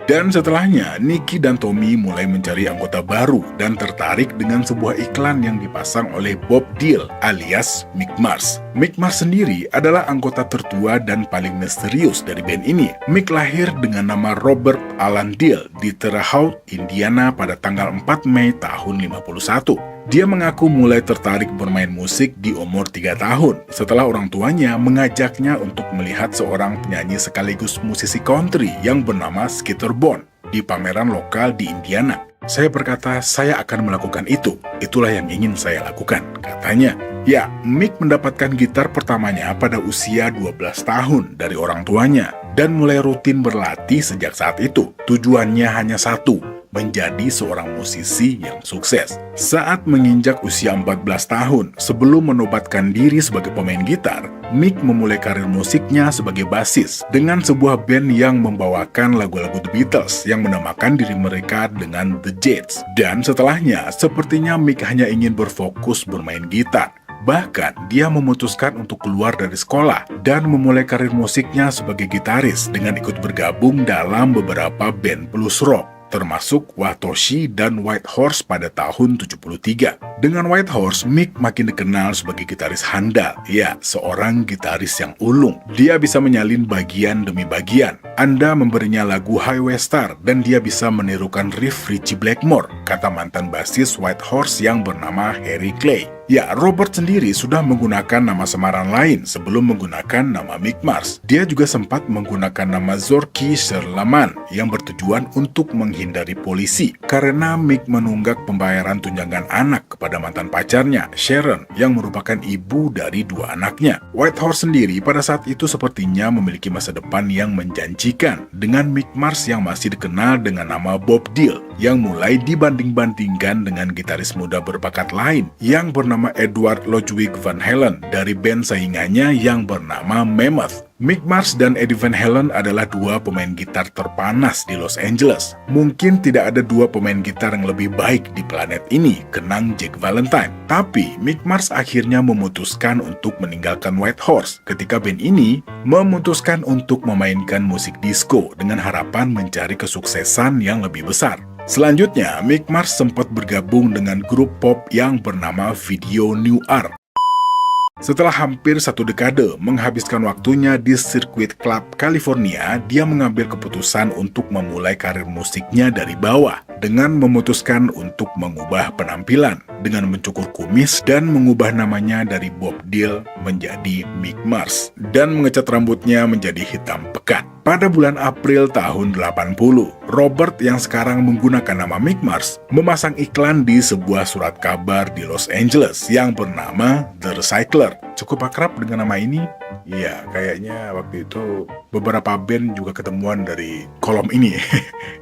Dan setelahnya, Nikki dan Tommy mulai mencari anggota baru dan tertarik dengan sebuah iklan yang dipasang oleh Bob Deal alias Mick Mars. Mick Mars sendiri adalah anggota tertua dan paling misterius dari band ini. Mick lahir dengan nama Robert Alan Deal di Terre Haute, Indiana pada tanggal 4 Mei tahun 51. Dia mengaku mulai tertarik bermain musik di umur 3 tahun setelah orang tuanya mengajaknya untuk melihat seorang penyanyi sekaligus musisi country yang bernama Skeeter Bond di pameran lokal di Indiana. Saya berkata, saya akan melakukan itu. Itulah yang ingin saya lakukan, katanya. Ya, Mick mendapatkan gitar pertamanya pada usia 12 tahun dari orang tuanya dan mulai rutin berlatih sejak saat itu. Tujuannya hanya satu, menjadi seorang musisi yang sukses. Saat menginjak usia 14 tahun, sebelum menobatkan diri sebagai pemain gitar, Mick memulai karir musiknya sebagai basis dengan sebuah band yang membawakan lagu-lagu The Beatles yang menamakan diri mereka dengan The Jets. Dan setelahnya, sepertinya Mick hanya ingin berfokus bermain gitar. Bahkan, dia memutuskan untuk keluar dari sekolah dan memulai karir musiknya sebagai gitaris dengan ikut bergabung dalam beberapa band blues rock, termasuk Watoshi dan White Horse pada tahun 73. Dengan White Horse, Mick makin dikenal sebagai gitaris handal. Ya, seorang gitaris yang ulung. Dia bisa menyalin bagian demi bagian. Anda memberinya lagu Highway Star dan dia bisa menirukan riff Ritchie Blackmore, kata mantan basis White Horse yang bernama Harry Clay. Ya, Robert sendiri sudah menggunakan nama samaran lain sebelum menggunakan nama Mick Mars. Dia juga sempat menggunakan nama Zorky Sherlaman yang bertujuan untuk menghindari polisi karena Mick menunggak pembayaran tunjangan anak kepada mantan pacarnya, Sharon, yang merupakan ibu dari 2 anaknya. Whitehorse sendiri pada saat itu sepertinya memiliki masa depan yang menjanjikan dengan Mick Mars yang masih dikenal dengan nama Bob Dylan yang mulai dibanding-bandingkan dengan gitaris muda berbakat lain yang bernama Edward Ludwig Van Halen dari band saingannya yang bernama Mammoth. Mick Mars dan Eddie Van Halen adalah 2 pemain gitar terpanas di Los Angeles. Mungkin tidak ada 2 pemain gitar yang lebih baik di planet ini, kenang Jack Valentine. Tapi Mick Mars akhirnya memutuskan untuk meninggalkan Whitehorse ketika band ini memutuskan untuk memainkan musik disco dengan harapan mencari kesuksesan yang lebih besar. Selanjutnya, Mick Mars sempat bergabung dengan grup pop yang bernama Video Noir. Setelah hampir 1 dekade menghabiskan waktunya di sirkuit klub California, dia mengambil keputusan untuk memulai karir musiknya dari bawah dengan memutuskan untuk mengubah penampilan dengan mencukur kumis dan mengubah namanya dari Bob Dylan menjadi Mick Mars dan mengecat rambutnya menjadi hitam pekat. Pada bulan April tahun 80, Robert yang sekarang menggunakan nama Mick Mars memasang iklan di sebuah surat kabar di Los Angeles yang bernama The Recycler. Cukup akrab dengan nama ini? Ya, kayaknya waktu itu beberapa band juga ketemuan dari kolom ini.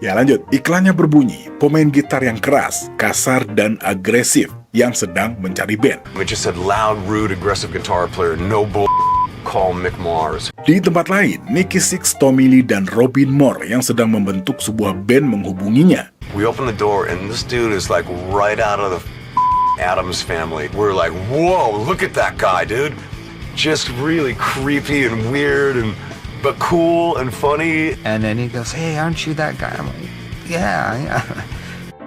Ya, lanjut. Iklannya berbunyi, pemain gitar yang keras, kasar, dan agresif yang sedang mencari band. It just said loud, rude, aggressive guitar player, no bull. Call Mick Mars. Di tempat lain, Nikki Sixx, Tommy Lee, dan Robin Moore yang sedang membentuk sebuah band menghubunginya. We open the door and this dude is like right out of the Addams Family. We're like, whoa, look at that guy, dude. Just really creepy and weird but cool and funny. And then he goes, hey, aren't you that guy? I'm like, yeah.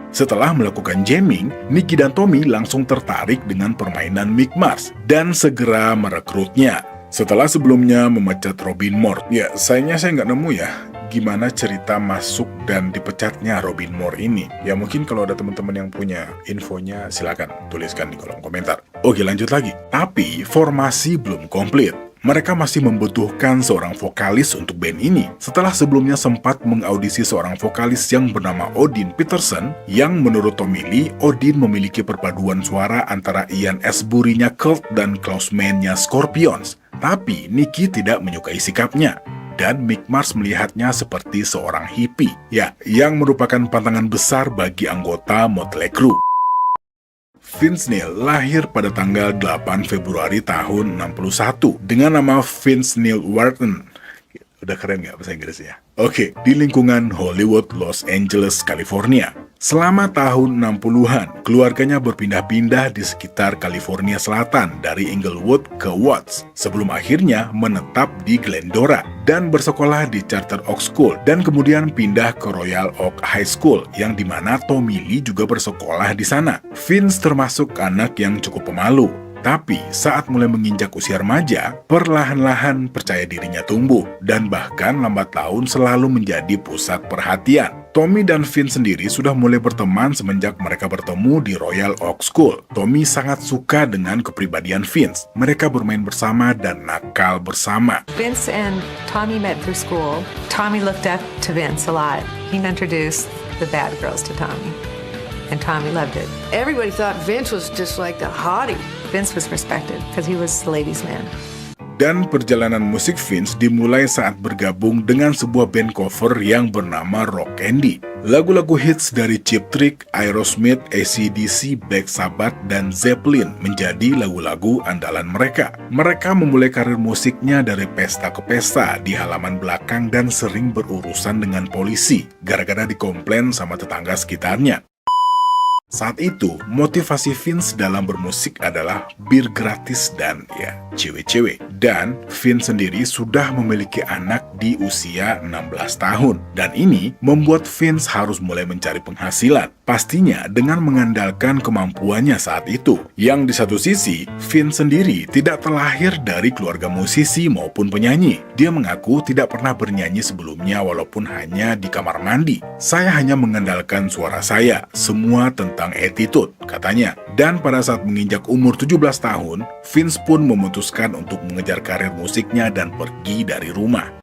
Setelah melakukan jamming, Nikki dan Tommy langsung tertarik dengan permainan Mick Mars dan segera merekrutnya. Setelah sebelumnya memecat Robin Moore. Ya, sayangnya saya nggak nemu ya gimana cerita masuk dan dipecatnya Robin Moore ini. Ya mungkin kalau ada teman-teman yang punya infonya silakan tuliskan di kolom komentar. Oke, lanjut lagi. Tapi formasi belum komplit. Mereka masih membutuhkan seorang vokalis untuk band ini. Setelah sebelumnya sempat mengaudisi seorang vokalis yang bernama Odin Peterson, yang menurut Tommy Lee, Odin memiliki perpaduan suara antara Ian Astbury-nya Cult dan Klaus Meine-nya Scorpions. Tapi Nikki tidak menyukai sikapnya. Dan Mick Mars melihatnya seperti seorang hippie, ya, yang merupakan pantangan besar bagi anggota Motley Crue. Vince Neil lahir pada tanggal 8 Februari tahun 61 dengan nama Vince Neil Wharton. Udah keren nggak bahasa Inggris ya? Oke, di lingkungan Hollywood, Los Angeles, California. Selama tahun 60-an, keluarganya berpindah-pindah di sekitar California Selatan dari Inglewood ke Watts, sebelum akhirnya menetap di Glendora dan bersekolah di Charter Oak School dan kemudian pindah ke Royal Oak High School yang dimana Tommy Lee juga bersekolah di sana. Vince termasuk anak yang cukup pemalu. Tapi saat mulai menginjak usia remaja, perlahan-lahan percaya dirinya tumbuh dan bahkan lambat laun selalu menjadi pusat perhatian. Tommy dan Vince sendiri sudah mulai berteman semenjak mereka bertemu di Royal Oak School. Tommy sangat suka dengan kepribadian Vince. Mereka bermain bersama dan nakal bersama. Vince and Tommy met through school. Tommy looked up to Vince a lot. He introduced the bad girls to Tommy. And Tommy loved it. Everybody thought Vince was just like the hottie. Vince was respected because he was the ladies' man. Dan perjalanan musik Vince dimulai saat bergabung dengan sebuah band cover yang bernama Rock Candy. Lagu-lagu hits dari Cheap Trick, Aerosmith, AC/DC, Black Sabbath, dan Zeppelin menjadi lagu-lagu andalan mereka. Mereka memulai karir musiknya dari pesta ke pesta di halaman belakang dan sering berurusan dengan polisi, gara-gara dikomplain sama tetangga sekitarnya. Saat itu, motivasi Vince dalam bermusik adalah bir gratis dan ya, cewek-cewek. Dan Vince sendiri sudah memiliki anak di usia 16 tahun. Dan ini membuat Vince harus mulai mencari penghasilan. Pastinya dengan mengandalkan kemampuannya saat itu. Yang di satu sisi, Vince sendiri tidak terlahir dari keluarga musisi maupun penyanyi. Dia mengaku tidak pernah bernyanyi sebelumnya walaupun hanya di kamar mandi. Saya hanya mengandalkan suara saya, semua tentang attitude, katanya. Dan pada saat menginjak umur 17 tahun, Vince pun memutuskan untuk mengejar karir musiknya dan pergi dari rumah.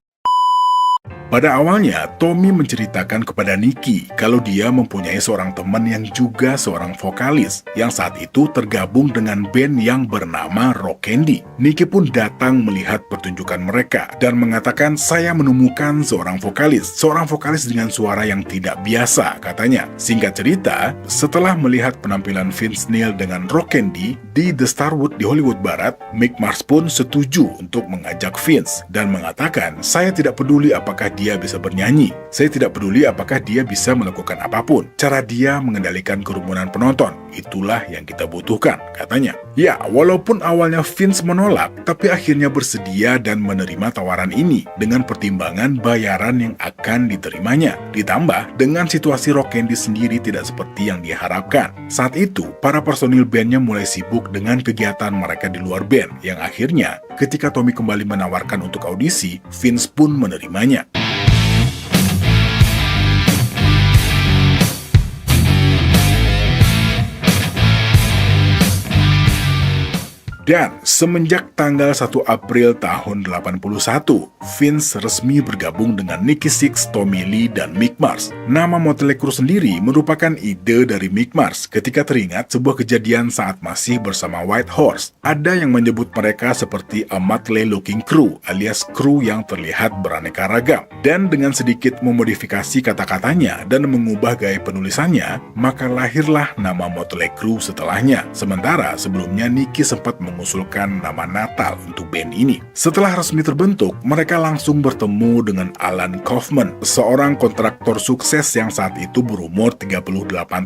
Pada awalnya, Tommy menceritakan kepada Nicky kalau dia mempunyai seorang teman yang juga seorang vokalis yang saat itu tergabung dengan band yang bernama Rock Candy. Nicky pun datang melihat pertunjukan mereka dan mengatakan, saya menemukan seorang vokalis dengan suara yang tidak biasa, katanya. Singkat cerita, setelah melihat penampilan Vince Neil dengan Rock Candy di The Starwood di Hollywood Barat, Mick Mars pun setuju untuk mengajak Vince dan mengatakan, saya tidak peduli apakah dia bisa bernyanyi. Saya tidak peduli apakah dia bisa melakukan apapun. Cara dia mengendalikan kerumunan penonton, itulah yang kita butuhkan, katanya. Ya, walaupun awalnya Vince menolak, tapi akhirnya bersedia dan menerima tawaran ini dengan pertimbangan bayaran yang akan diterimanya. Ditambah, dengan situasi Rock Candy sendiri tidak seperti yang diharapkan. Saat itu, para personil bandnya mulai sibuk dengan kegiatan mereka di luar band, yang akhirnya ketika Tommy kembali menawarkan untuk audisi, Vince pun menerimanya. Dan semenjak tanggal 1 April tahun 81, Vince resmi bergabung dengan Nikki Sixx, Tommy Lee, dan Mick Mars. Nama Motley Crue sendiri merupakan ide dari Mick Mars ketika teringat sebuah kejadian saat masih bersama White Horse. Ada yang menyebut mereka seperti a motley-looking crew, alias kru yang terlihat beraneka ragam. Dan dengan sedikit memodifikasi kata-katanya dan mengubah gaya penulisannya, maka lahirlah nama Motley Crue setelahnya. Sementara sebelumnya Nicky sempat mengusulkan nama Natal untuk band ini. Setelah resmi terbentuk, mereka langsung bertemu dengan Alan Kaufman, seorang kontraktor sukses yang saat itu berumur 38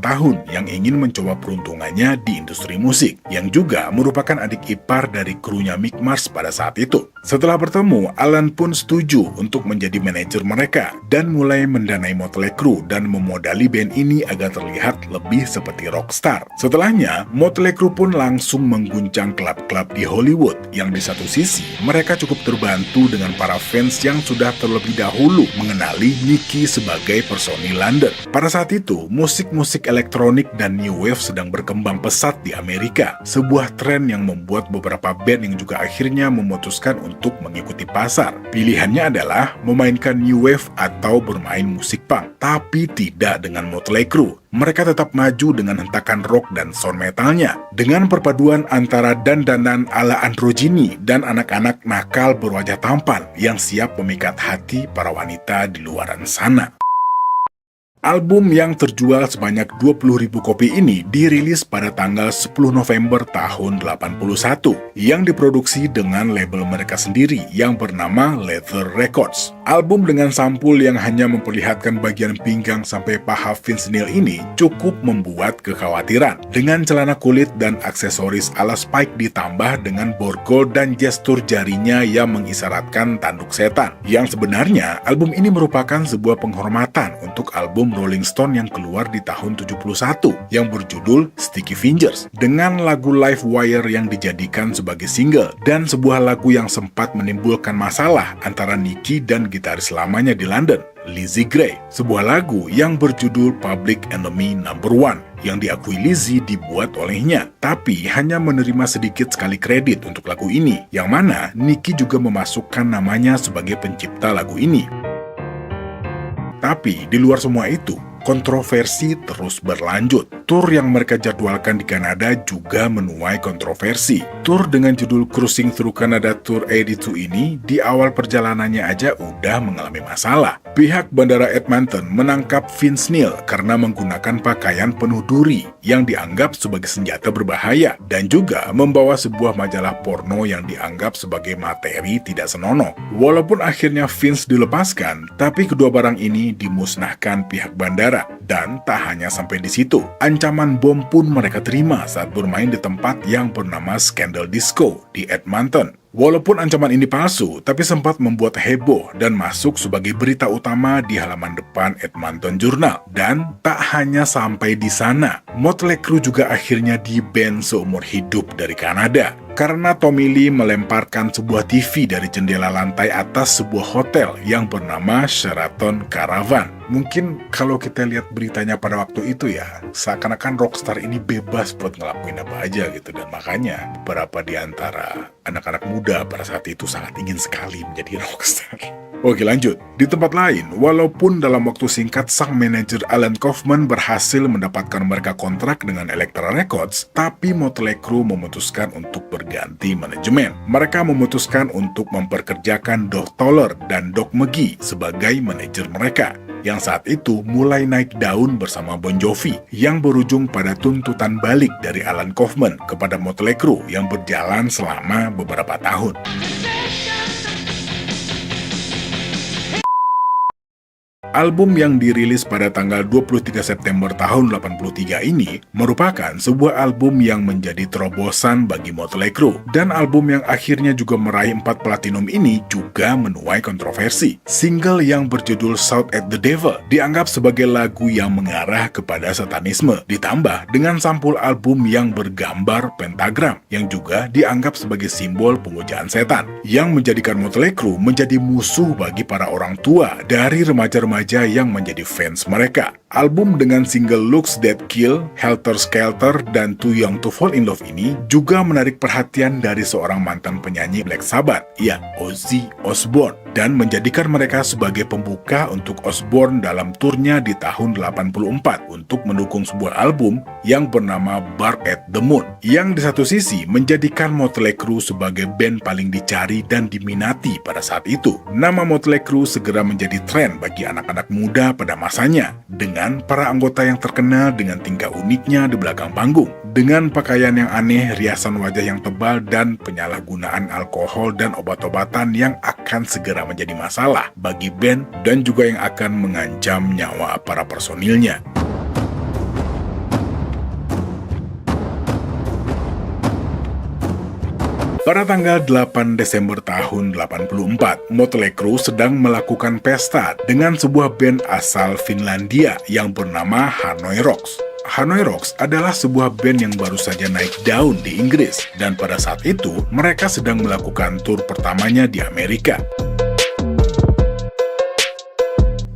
tahun yang ingin mencoba peruntungannya di industri musik, yang juga merupakan adik ipar dari krunya Mick Mars pada saat itu. Setelah bertemu, Alan pun setuju untuk menjadi manajer mereka dan mulai mendanai Motley Crue dan memodali band ini agar terlihat lebih seperti rockstar. Setelahnya, Motley Crue pun langsung mengguncang klub-klub di Hollywood, yang di satu sisi mereka cukup terbantu dengan para fans yang sudah terlebih dahulu mengenali Nicky sebagai personil London. Pada saat itu, musik-musik elektronik dan new wave sedang berkembang pesat di Amerika, sebuah tren yang membuat beberapa band yang juga akhirnya memutuskan untuk mengikuti pasar. Pilihannya adalah memainkan new wave atau bermain musik punk, tapi tidak dengan Motley Crue. Mereka tetap maju dengan hentakan rock dan sound metalnya, dengan perpaduan antara dandanan ala androgini dan anak-anak nakal berwajah tampan yang siap memikat hati para wanita di luaran sana. Album yang terjual sebanyak 20.000 kopi ini dirilis pada tanggal 10 November tahun 81 yang diproduksi dengan label mereka sendiri yang bernama Leather Records. Album dengan sampul yang hanya memperlihatkan bagian pinggang sampai paha Vince Neil ini cukup membuat kekhawatiran. Dengan celana kulit dan aksesoris ala Spike ditambah dengan borgol dan gestur jarinya yang mengisyaratkan tanduk setan. Yang sebenarnya album ini merupakan sebuah penghormatan untuk album Rolling Stone yang keluar di tahun 71 yang berjudul Sticky Fingers dengan lagu Live Wire yang dijadikan sebagai single dan sebuah lagu yang sempat menimbulkan masalah antara Nicky dan gitaris lamanya di London, Lizzie Gray, sebuah lagu yang berjudul Public Enemy No. 1 yang diakui Lizzie dibuat olehnya, tapi hanya menerima sedikit sekali kredit untuk lagu ini, yang mana Nicky juga memasukkan namanya sebagai pencipta lagu ini. Tapi di luar semua itu, kontroversi terus berlanjut. Tur yang mereka jadwalkan di Kanada juga menuai kontroversi. Tur dengan judul Cruising Through Canada Tour 82 ini di awal perjalanannya aja udah mengalami masalah. Pihak Bandara Edmonton menangkap Vince Neil karena menggunakan pakaian penuh duri yang dianggap sebagai senjata berbahaya dan juga membawa sebuah majalah porno yang dianggap sebagai materi tidak senonoh. Walaupun akhirnya Vince dilepaskan, tapi kedua barang ini dimusnahkan pihak bandara. Dan tak hanya sampai di situ, ancaman bom pun mereka terima saat bermain di tempat yang bernama Scandal Disco di Edmonton. Walaupun ancaman ini palsu, tapi sempat membuat heboh dan masuk sebagai berita utama di halaman depan Edmonton Journal. Dan tak hanya sampai di sana, Motley Crue juga akhirnya di-ban seumur hidup dari Kanada. Karena Tommy Lee melemparkan sebuah TV dari jendela lantai atas sebuah hotel yang bernama Sheraton Caravan. Mungkin kalau kita lihat beritanya pada waktu itu ya, seakan-akan rockstar ini bebas buat ngelakuin apa aja gitu. Dan makanya beberapa di antara anak-anak muda pada saat itu sangat ingin sekali menjadi rockstar. Oke lanjut, di tempat lain, walaupun dalam waktu singkat sang manajer Alan Kaufman berhasil mendapatkan mereka kontrak dengan Elektra Records, tapi Motley Crue memutuskan untuk berganti manajemen. Mereka memutuskan untuk memperkerjakan Doug Toller dan Doug McGee sebagai manajer mereka, yang saat itu mulai naik daun bersama Bon Jovi, yang berujung pada tuntutan balik dari Alan Kaufman kepada Motley Crue yang berjalan selama beberapa tahun. Album yang dirilis pada tanggal 23 September tahun 83 ini merupakan sebuah album yang menjadi terobosan bagi Motley Crue, dan album yang akhirnya juga meraih 4 platinum ini juga menuai kontroversi. Single yang berjudul Shout at the Devil dianggap sebagai lagu yang mengarah kepada satanisme, ditambah dengan sampul album yang bergambar pentagram yang juga dianggap sebagai simbol pemujaan setan, yang menjadikan Motley Crue menjadi musuh bagi para orang tua dari remaja-remaja yang menjadi fans mereka. Album dengan single Looks That Kill, Helter Skelter, dan Too Young to Fall in Love ini juga menarik perhatian dari seorang mantan penyanyi Black Sabbath, ya Ozzy Osbourne, dan menjadikan mereka sebagai pembuka untuk Osbourne dalam turnya di tahun 84 untuk mendukung sebuah album yang bernama Bark at the Moon, yang di satu sisi menjadikan Motley Crue sebagai band paling dicari dan diminati pada saat itu. Nama Motley Crue segera menjadi tren bagi anak-anak muda pada masanya, dengan para anggota yang terkenal dengan tingkah uniknya di belakang panggung, dengan pakaian yang aneh, riasan wajah yang tebal, dan penyalahgunaan alkohol dan obat-obatan yang akan segera menjadi masalah bagi band dan juga yang akan mengancam nyawa para personilnya. Pada tanggal 8 Desember tahun 84, Motley Crue sedang melakukan pesta dengan sebuah band asal Finlandia yang bernama Hanoi Rocks. Hanoi Rocks adalah sebuah band yang baru saja naik daun di Inggris, dan pada saat itu mereka sedang melakukan tur pertamanya di Amerika.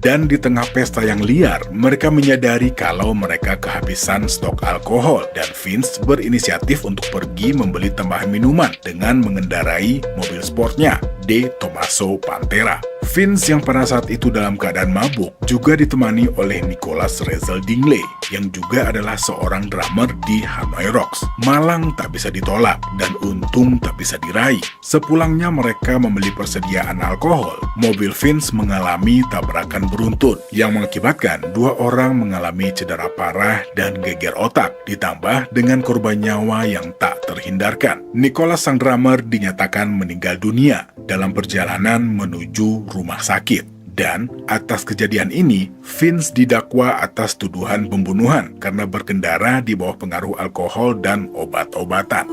Dan di tengah pesta yang liar, mereka menyadari kalau mereka kehabisan stok alkohol, dan Vince berinisiatif untuk pergi membeli tambahan minuman dengan mengendarai mobil sportnya, De Tomaso Pantera. Vince yang pada saat itu dalam keadaan mabuk juga ditemani oleh Nicholas Rezel Dingley yang juga adalah seorang drummer di Hanoi Rocks. Malang tak bisa ditolak dan untung tak bisa diraih. Sepulangnya mereka membeli persediaan alkohol, mobil Vince mengalami tabrakan beruntun yang mengakibatkan 2 orang mengalami cedera parah dan geger otak, ditambah dengan korban nyawa yang tak terhindarkan. Nicholas sang drummer dinyatakan meninggal dunia dalam perjalanan menuju rumah sakit. Dan atas kejadian ini, Vince didakwa atas tuduhan pembunuhan karena berkendara di bawah pengaruh alkohol dan obat-obatan.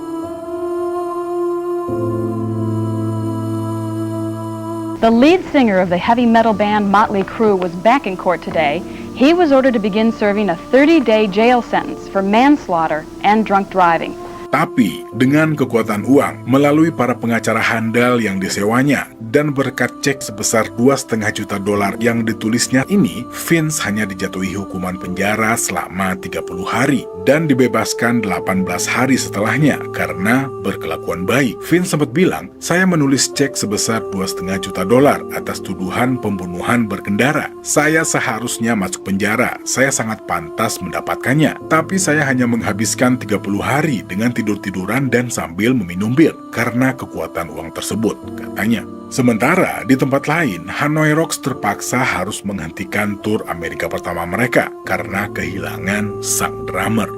The lead singer of the heavy metal band Motley Crue was back in court today. He was ordered to begin serving a 30-day jail sentence for manslaughter and drunk driving. Tapi dengan kekuatan uang melalui para pengacara handal yang disewanya dan berkat cek sebesar $2,5 juta yang ditulisnya ini, Vince hanya dijatuhi hukuman penjara selama 30 hari dan dibebaskan 18 hari setelahnya karena berkelakuan baik. Vince sempat bilang, "Saya menulis cek sebesar $2,5 juta atas tuduhan pembunuhan berkendara. Saya seharusnya masuk penjara. Saya sangat pantas mendapatkannya. Tapi saya hanya menghabiskan 30 hari dengan tidur-tiduran dan sambil meminum bir karena kekuatan uang tersebut," katanya. Sementara di tempat lain, Hanoi Rocks terpaksa harus menghentikan tur Amerika pertama mereka karena kehilangan sang drummer.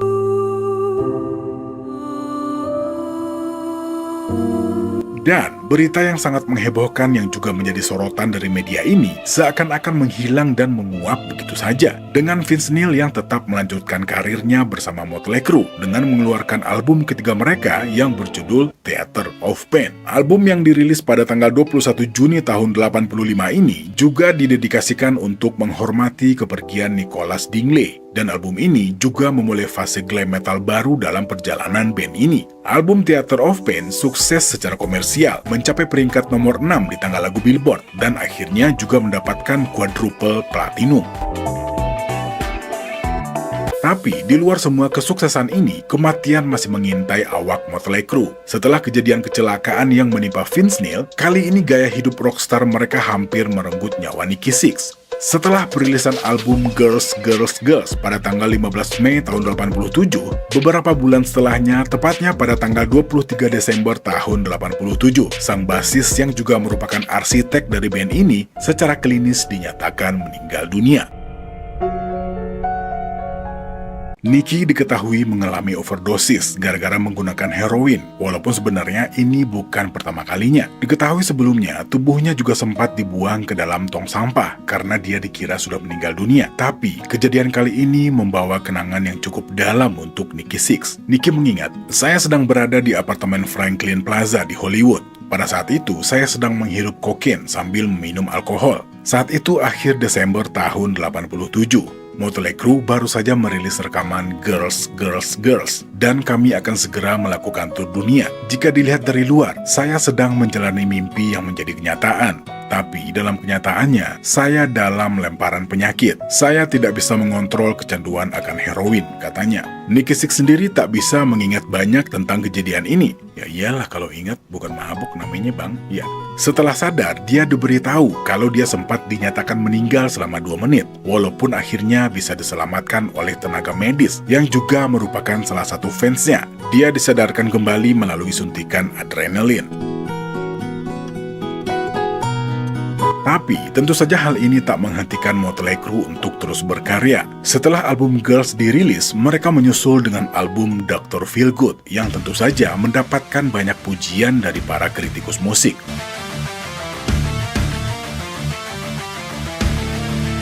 Dan berita yang sangat menghebohkan yang juga menjadi sorotan dari media ini seakan-akan menghilang dan menguap begitu saja. Dengan Vince Neil yang tetap melanjutkan karirnya bersama Motley Crue dengan mengeluarkan album ketiga mereka yang berjudul Theater of Pain. Album yang dirilis pada tanggal 21 Juni tahun 85 ini juga didedikasikan untuk menghormati kepergian Nicholas Dingley. Dan album ini juga memulai fase glam metal baru dalam perjalanan band ini. Album Theater of Pain sukses secara komersial, mencapai peringkat nomor 6 di tangga lagu Billboard, dan akhirnya juga mendapatkan quadruple platinum. Tapi di luar semua kesuksesan ini, kematian masih mengintai awak Motley Crue. Setelah kejadian kecelakaan yang menimpa Vince Neil, kali ini gaya hidup rockstar mereka hampir merenggut nyawa Nikki Sixx. Setelah perilisan album Girls, Girls, Girls pada tanggal 15 Mei tahun 87, beberapa bulan setelahnya, tepatnya pada tanggal 23 Desember tahun 87, sang basis yang juga merupakan arsitek dari band ini secara klinis dinyatakan meninggal dunia. Nikki diketahui mengalami overdosis gara-gara menggunakan heroin, walaupun sebenarnya ini bukan pertama kalinya. Diketahui sebelumnya, tubuhnya juga sempat dibuang ke dalam tong sampah karena dia dikira sudah meninggal dunia. Tapi, kejadian kali ini membawa kenangan yang cukup dalam untuk Nikki Sixx. Nikki mengingat, "Saya sedang berada di apartemen Franklin Plaza di Hollywood. Pada saat itu, saya sedang menghirup kokain sambil meminum alkohol. Saat itu akhir Desember tahun 87. Motley Crue baru saja merilis rekaman Girls, Girls, Girls, dan kami akan segera melakukan tur dunia. Jika dilihat dari luar, saya sedang menjalani mimpi yang menjadi kenyataan. Tapi dalam kenyataannya, saya dalam lemparan penyakit. Saya tidak bisa mengontrol kecanduan akan heroin," katanya. Nikki Sixx sendiri tak bisa mengingat banyak tentang kejadian ini. Ya iyalah, kalau ingat bukan mabuk namanya bang. Ya. Setelah sadar, dia diberitahu kalau dia sempat dinyatakan meninggal selama 2 menit, walaupun akhirnya bisa diselamatkan oleh tenaga medis yang juga merupakan salah satu fansnya. Dia disadarkan kembali melalui suntikan adrenalin. Tapi, tentu saja hal ini tak menghentikan Motley Crue untuk terus berkarya. Setelah album Girls dirilis, mereka menyusul dengan album Dr. Feelgood yang tentu saja mendapatkan banyak pujian dari para kritikus musik.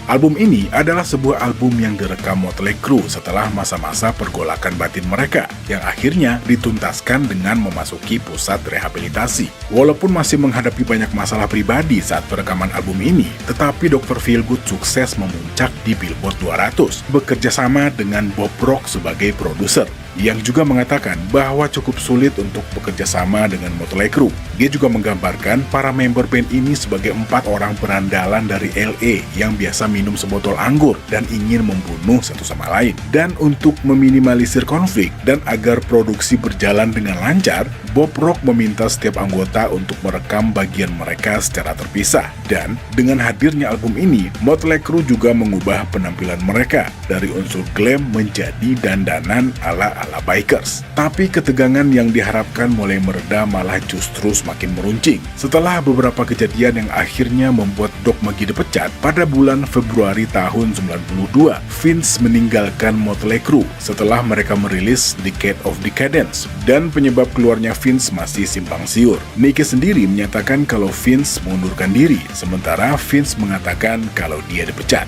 Album ini adalah sebuah album yang direkam Motley Crue setelah masa-masa pergolakan batin mereka, yang akhirnya dituntaskan dengan memasuki pusat rehabilitasi. Walaupun masih menghadapi banyak masalah pribadi saat perekaman album ini, tetapi Dr. Feelgood sukses memuncak di Billboard 200, bekerja sama dengan Bob Rock sebagai produser, yang juga mengatakan bahwa cukup sulit untuk bekerja sama dengan Motley Crue. Dia juga menggambarkan para member band ini sebagai 4 orang berandalan dari LA yang biasa minum sebotol anggur dan ingin membunuh satu sama lain. Dan untuk meminimalisir konflik dan agar produksi berjalan dengan lancar, Bob Rock meminta setiap anggota untuk merekam bagian mereka secara terpisah. Dan dengan hadirnya album ini, Motley Crue juga mengubah penampilan mereka dari unsur glam menjadi dandanan ala bikers. Tapi ketegangan yang diharapkan mulai mereda malah justru semakin meruncing. Setelah beberapa kejadian yang akhirnya membuat Doc McGhee dipecat, pada bulan Februari tahun 92, Vince meninggalkan Motley Crue setelah mereka merilis Decade of Decadence, dan penyebab keluarnya Vince masih simpang siur. Nikki sendiri menyatakan kalau Vince mengundurkan diri, sementara Vince mengatakan kalau dia dipecat.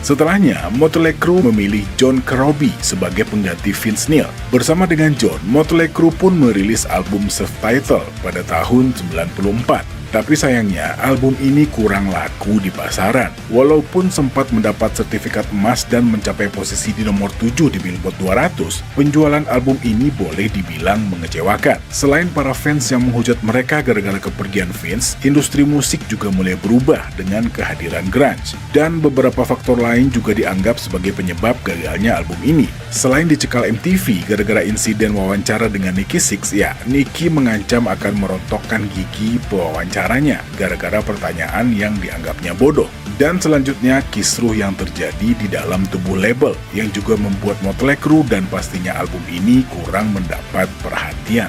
Setelahnya, Motley Crue memilih John Corabi sebagai pengganti Vince Neil. Bersama dengan John, Motley Crue pun merilis album self-titled pada tahun 94. Tapi sayangnya, album ini kurang laku di pasaran. Walaupun sempat mendapat sertifikat emas dan mencapai posisi di nomor 7 di Billboard 200, penjualan album ini boleh dibilang mengecewakan. Selain para fans yang menghujat mereka gara-gara kepergian Vince, industri musik juga mulai berubah dengan kehadiran grunge. Dan beberapa faktor lain juga dianggap sebagai penyebab gagalnya album ini. Selain dicekal MTV gara-gara insiden wawancara dengan Nikki Sixx, ya, Nikki mengancam akan merontokkan gigi pewawancaranya gara-gara pertanyaan yang dianggapnya bodoh. Dan selanjutnya, kisruh yang terjadi di dalam tubuh label yang juga membuat Motley Crue dan pastinya album ini kurang mendapat perhatian.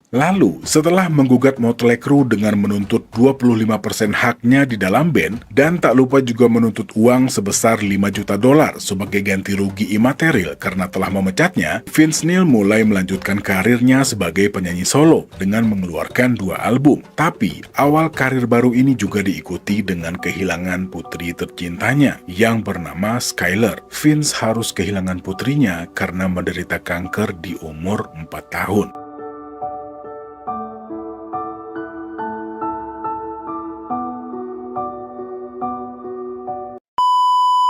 Lalu, setelah menggugat Motley Crue dengan menuntut 25% haknya di dalam band, dan tak lupa juga menuntut uang sebesar $5 juta sebagai ganti rugi imaterial karena telah memecatnya, Vince Neil mulai melanjutkan karirnya sebagai penyanyi solo dengan mengeluarkan 2 album. Tapi, awal karir baru ini juga diikuti dengan kehilangan putri tercintanya yang bernama Skyler. Vince harus kehilangan putrinya karena menderita kanker di umur 4 tahun.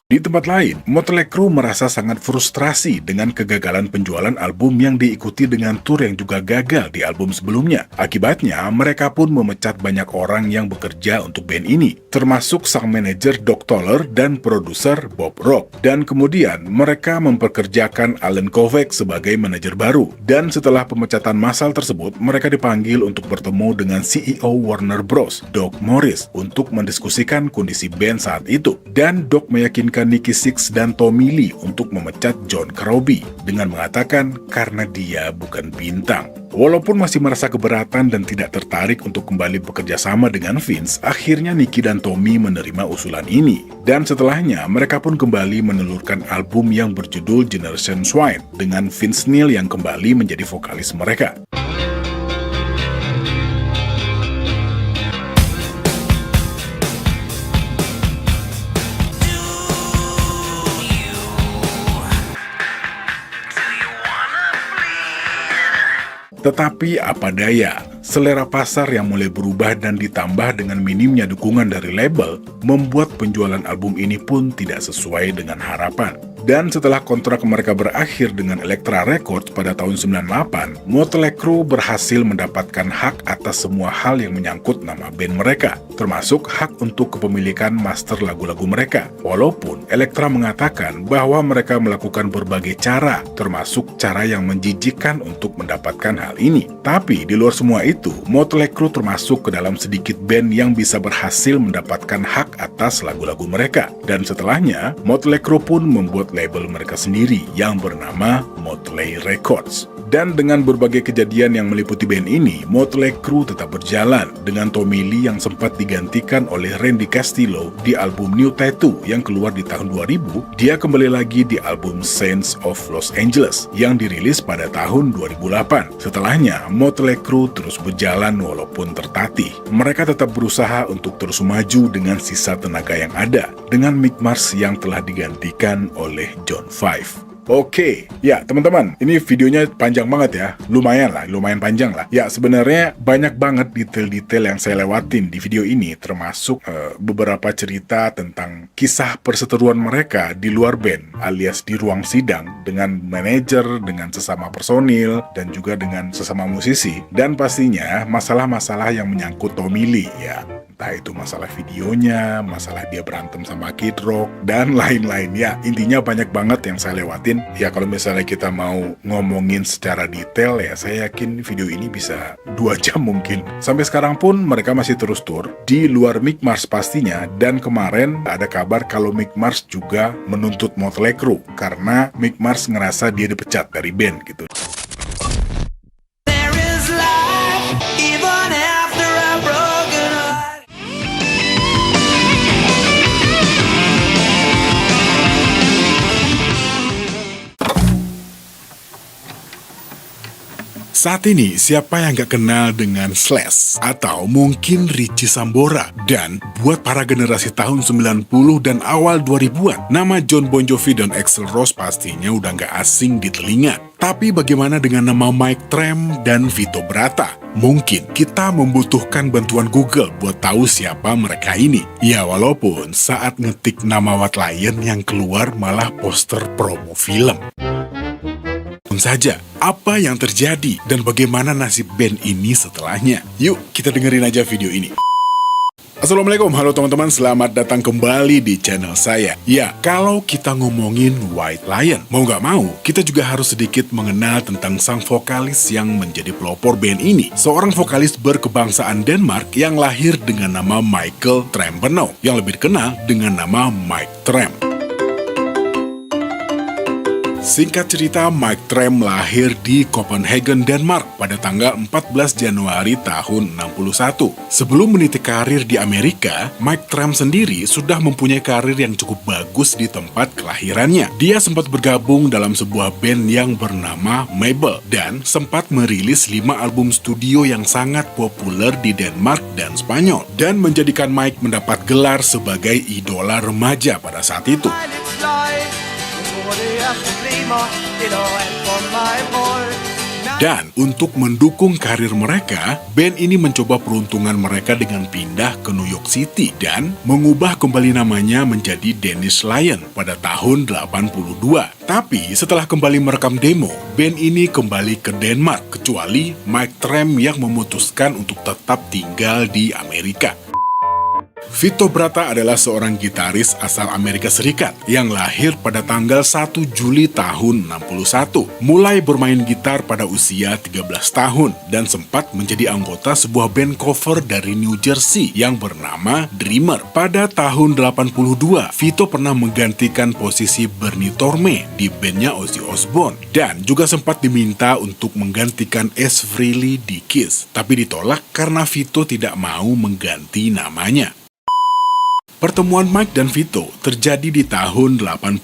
Di tempat lain, Motley Crue merasa sangat frustrasi dengan kegagalan penjualan album yang diikuti dengan tur yang juga gagal di album sebelumnya. Akibatnya, mereka pun memecat banyak orang yang bekerja untuk band ini, termasuk sang manajer Doc Toller dan produser Bob Rock. Dan kemudian, mereka memperkerjakan Alan Kovac sebagai manajer baru. Dan setelah pemecatan massal tersebut, mereka dipanggil untuk bertemu dengan CEO Warner Bros, Doug Morris, untuk mendiskusikan kondisi band saat itu. Dan Doug meyakinkan Nikki Sixx dan Tommy Lee untuk memecat John Corabi dengan mengatakan karena dia bukan bintang. Walaupun masih merasa keberatan dan tidak tertarik untuk kembali bekerja sama dengan Vince, akhirnya Nikki dan Tommy menerima usulan ini. Dan setelahnya, mereka pun kembali menelurkan album yang berjudul Generation Swine dengan Vince Neil yang kembali menjadi vokalis mereka. Tetapi apa daya, selera pasar yang mulai berubah dan ditambah dengan minimnya dukungan dari label, membuat penjualan album ini pun tidak sesuai dengan harapan. Dan setelah kontrak mereka berakhir dengan Elektra Records pada tahun 98, Motley Crue berhasil mendapatkan hak atas semua hal yang menyangkut nama band mereka, termasuk hak untuk kepemilikan master lagu-lagu mereka. Walaupun Elektra mengatakan bahwa mereka melakukan berbagai cara, termasuk cara yang menjijikkan untuk mendapatkan hal ini. Tapi di luar semua itu, Motley Crue termasuk ke dalam sedikit band yang bisa berhasil mendapatkan hak atas lagu-lagu mereka. Dan setelahnya, Motley Crue pun membuat label mereka sendiri yang bernama Motley Records. Dan dengan berbagai kejadian yang meliputi band ini, Motley Crue tetap berjalan dengan Tommy Lee yang sempat digantikan oleh Randy Castillo di album New Tattoo yang keluar di tahun 2000. Dia kembali lagi di album Saints of Los Angeles yang dirilis pada tahun 2008. Setelahnya, Motley Crue terus berjalan walaupun tertatih. Mereka tetap berusaha untuk terus maju dengan sisa tenaga yang ada, dengan Mick Mars yang telah digantikan oleh John Five. Oke, ya teman-teman, ini videonya panjang banget ya, lumayan panjang lah. Ya sebenarnya banyak banget detail-detail yang saya lewatin di video ini, termasuk beberapa cerita tentang kisah perseteruan mereka di luar band, alias di ruang sidang, dengan manajer, dengan sesama personil, dan juga dengan sesama musisi. Dan pastinya masalah-masalah yang menyangkut Tommy Lee ya. Entah itu masalah videonya, masalah dia berantem sama Kid Rock, dan lain-lain. Ya, intinya banyak banget yang saya lewatin. Ya, kalau misalnya kita mau ngomongin secara detail, ya saya yakin video ini bisa 2 jam mungkin. Sampai sekarang pun mereka masih terus tur, di luar Mick Mars pastinya, dan kemarin ada kabar kalau Mick Mars juga menuntut Motley Crue, karena Mick Mars ngerasa dia dipecat dari band gitu. Saat ini, siapa yang gak kenal dengan Slash? Atau mungkin Richie Sambora? Dan buat para generasi tahun 90 dan awal 2000-an, nama John Bon Jovi dan Axl Rose pastinya udah gak asing di telinga. Tapi bagaimana dengan nama Mike Tramp dan Vito Bratta? Mungkin kita membutuhkan bantuan Google buat tahu siapa mereka ini. Ya, walaupun saat ngetik nama White Lion yang keluar malah poster promo film. Saja, apa yang terjadi dan bagaimana nasib band ini setelahnya? Yuk, kita dengerin aja video ini. Assalamualaikum, halo teman-teman, selamat datang kembali di channel saya. Ya, kalau kita ngomongin White Lion, mau gak mau, kita juga harus sedikit mengenal tentang sang vokalis yang menjadi pelopor band ini. Seorang vokalis berkebangsaan Denmark yang lahir dengan nama Michael Trembenow, yang lebih dikenal dengan nama Mike Tramp. Singkat cerita, Mike Tramp lahir di Copenhagen, Denmark pada tanggal 14 Januari tahun 61. Sebelum meniti karir di Amerika, Mike Tramp sendiri sudah mempunyai karir yang cukup bagus di tempat kelahirannya. Dia sempat bergabung dalam sebuah band yang bernama Mabel dan sempat merilis 5 album studio yang sangat populer di Denmark dan Spanyol dan menjadikan Mike mendapat gelar sebagai idola remaja pada saat itu. Dan untuk mendukung karir mereka, band ini mencoba peruntungan mereka dengan pindah ke New York City dan mengubah kembali namanya menjadi Danish Lion pada tahun 82. Tapi setelah kembali merekam demo, band ini kembali ke Denmark, kecuali Mike Tramp yang memutuskan untuk tetap tinggal di Amerika. Vito Bratta adalah seorang gitaris asal Amerika Serikat yang lahir pada tanggal 1 Juli tahun 61. Mulai bermain gitar pada usia 13 tahun dan sempat menjadi anggota sebuah band cover dari New Jersey yang bernama Dreamer. Pada tahun 82, Vito pernah menggantikan posisi Bernie Torme di bandnya Ozzy Osbourne dan juga sempat diminta untuk menggantikan Ace Frehley di Kiss, tapi ditolak karena Vito tidak mau mengganti namanya. Pertemuan Mike dan Vito terjadi di tahun 82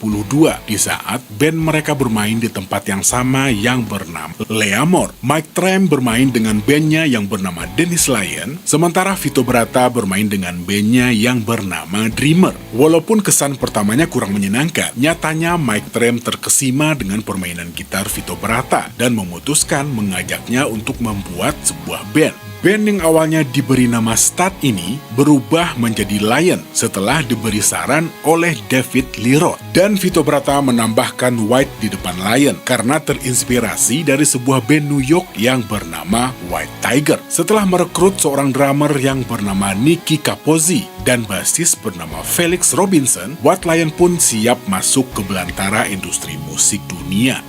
di saat band mereka bermain di tempat yang sama yang bernama Leamore. Mike Tramp bermain dengan bandnya yang bernama Danish Lion, sementara Vito Bratta bermain dengan bandnya yang bernama Dreamer. Walaupun kesan pertamanya kurang menyenangkan, nyatanya Mike Tramp terkesima dengan permainan gitar Vito Bratta dan memutuskan mengajaknya untuk membuat sebuah band. Band yang awalnya diberi nama Stud ini berubah menjadi Lion setelah diberi saran oleh David Lee Roth. Dan Vito Bratta menambahkan White di depan Lion karena terinspirasi dari sebuah band New York yang bernama White Tiger. Setelah merekrut seorang drummer yang bernama Nicky Capozzi dan basis bernama Felix Robinson, White Lion pun siap masuk ke belantara industri musik dunia.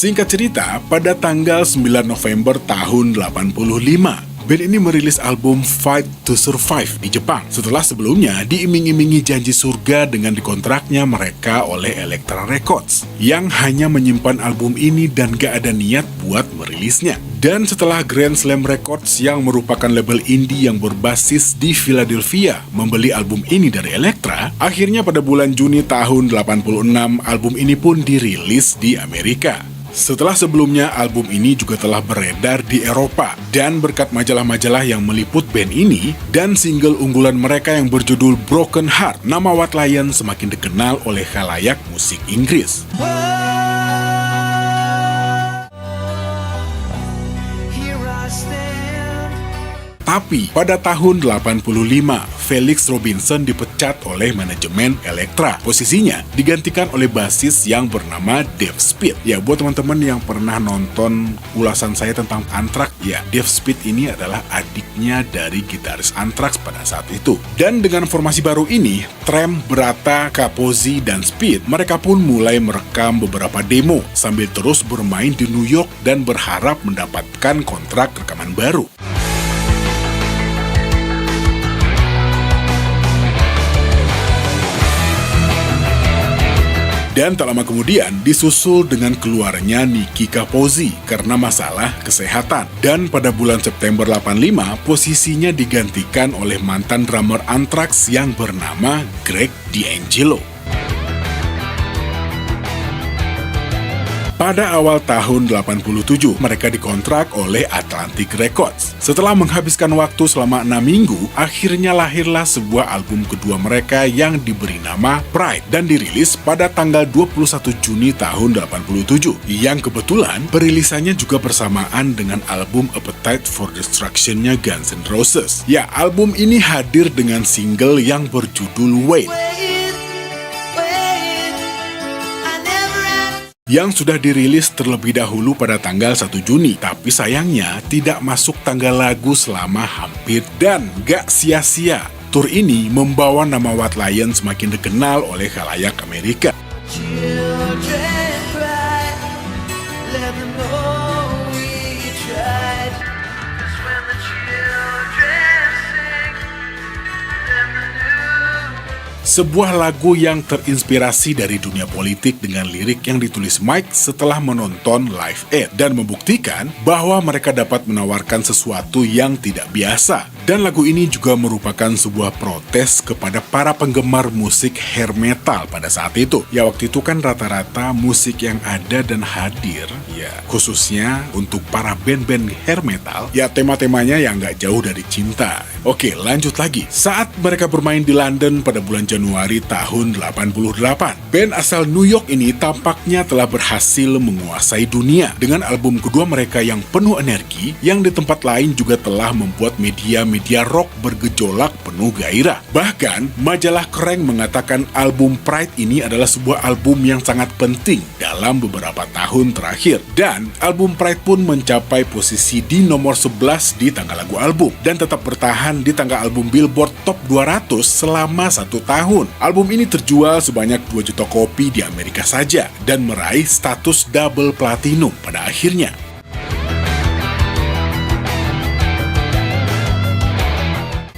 Singkat cerita, pada tanggal 9 November tahun 85, band ini merilis album Fight to Survive di Jepang. Setelah sebelumnya diiming-imingi janji surga dengan dikontraknya mereka oleh Elektra Records, yang hanya menyimpan album ini dan gak ada niat buat merilisnya. Dan setelah Grand Slam Records yang merupakan label indie yang berbasis di Philadelphia membeli album ini dari Elektra, akhirnya pada bulan Juni tahun 86 album ini pun dirilis di Amerika. Setelah sebelumnya, album ini juga telah beredar di Eropa, dan berkat majalah-majalah yang meliput band ini, dan single unggulan mereka yang berjudul Broken Heart, nama White Lion semakin dikenal oleh khalayak musik Inggris. Tapi pada tahun 85, Felix Robinson dipecat oleh manajemen Elektra. Posisinya digantikan oleh basis yang bernama Dave Speed. Ya, buat teman-teman yang pernah nonton ulasan saya tentang Anthrax, ya, Dave Speed ini adalah adiknya dari gitaris Anthrax pada saat itu. Dan dengan formasi baru ini, Tramp, Bratta, Capozzi, dan Speed, mereka pun mulai merekam beberapa demo sambil terus bermain di New York dan berharap mendapatkan kontrak rekaman baru. Dan tak lama kemudian disusul dengan keluarnya Nicky Capozzi karena masalah kesehatan. Dan pada bulan September 85, posisinya digantikan oleh mantan drummer Anthrax yang bernama Greg D'Angelo. Pada awal tahun 87, mereka dikontrak oleh Atlantic Records. Setelah menghabiskan waktu selama 6 minggu, akhirnya lahirlah sebuah album kedua mereka yang diberi nama Pride dan dirilis pada tanggal 21 Juni tahun 87, yang kebetulan perilisannya juga bersamaan dengan album Appetite for Destruction-nya Guns N' Roses. Ya, album ini hadir dengan single yang berjudul Wait, yang sudah dirilis terlebih dahulu pada tanggal 1 Juni. Tapi sayangnya tidak masuk tanggal lagu selama hampir dan gak sia-sia. Tur ini membawa nama White Lion semakin dikenal oleh khalayak Amerika. sebuah lagu yang terinspirasi dari dunia politik dengan lirik yang ditulis Mike setelah menonton Live Aid dan membuktikan bahwa mereka dapat menawarkan sesuatu yang tidak biasa. Dan lagu ini juga merupakan sebuah protes kepada para penggemar musik hair metal pada saat itu. Ya waktu itu kan rata-rata musik yang ada dan hadir, ya khususnya untuk para band-band hair metal, ya tema-temanya yang nggak jauh dari cinta. Oke, lanjut lagi. Saat mereka bermain di London pada bulan Januari tahun 88, band asal New York ini tampaknya telah berhasil menguasai dunia dengan album kedua mereka yang penuh energi, yang di tempat lain juga telah membuat media rock bergejolak penuh gairah. Bahkan, majalah Kerrang mengatakan album Pride ini adalah sebuah album yang sangat penting dalam beberapa tahun terakhir. Dan album Pride pun mencapai posisi di nomor 11 di tangga lagu album dan tetap bertahan di tangga album Billboard Top 200 selama 1 tahun. Album ini terjual sebanyak 2 juta kopi di Amerika saja dan meraih status double platinum pada akhirnya.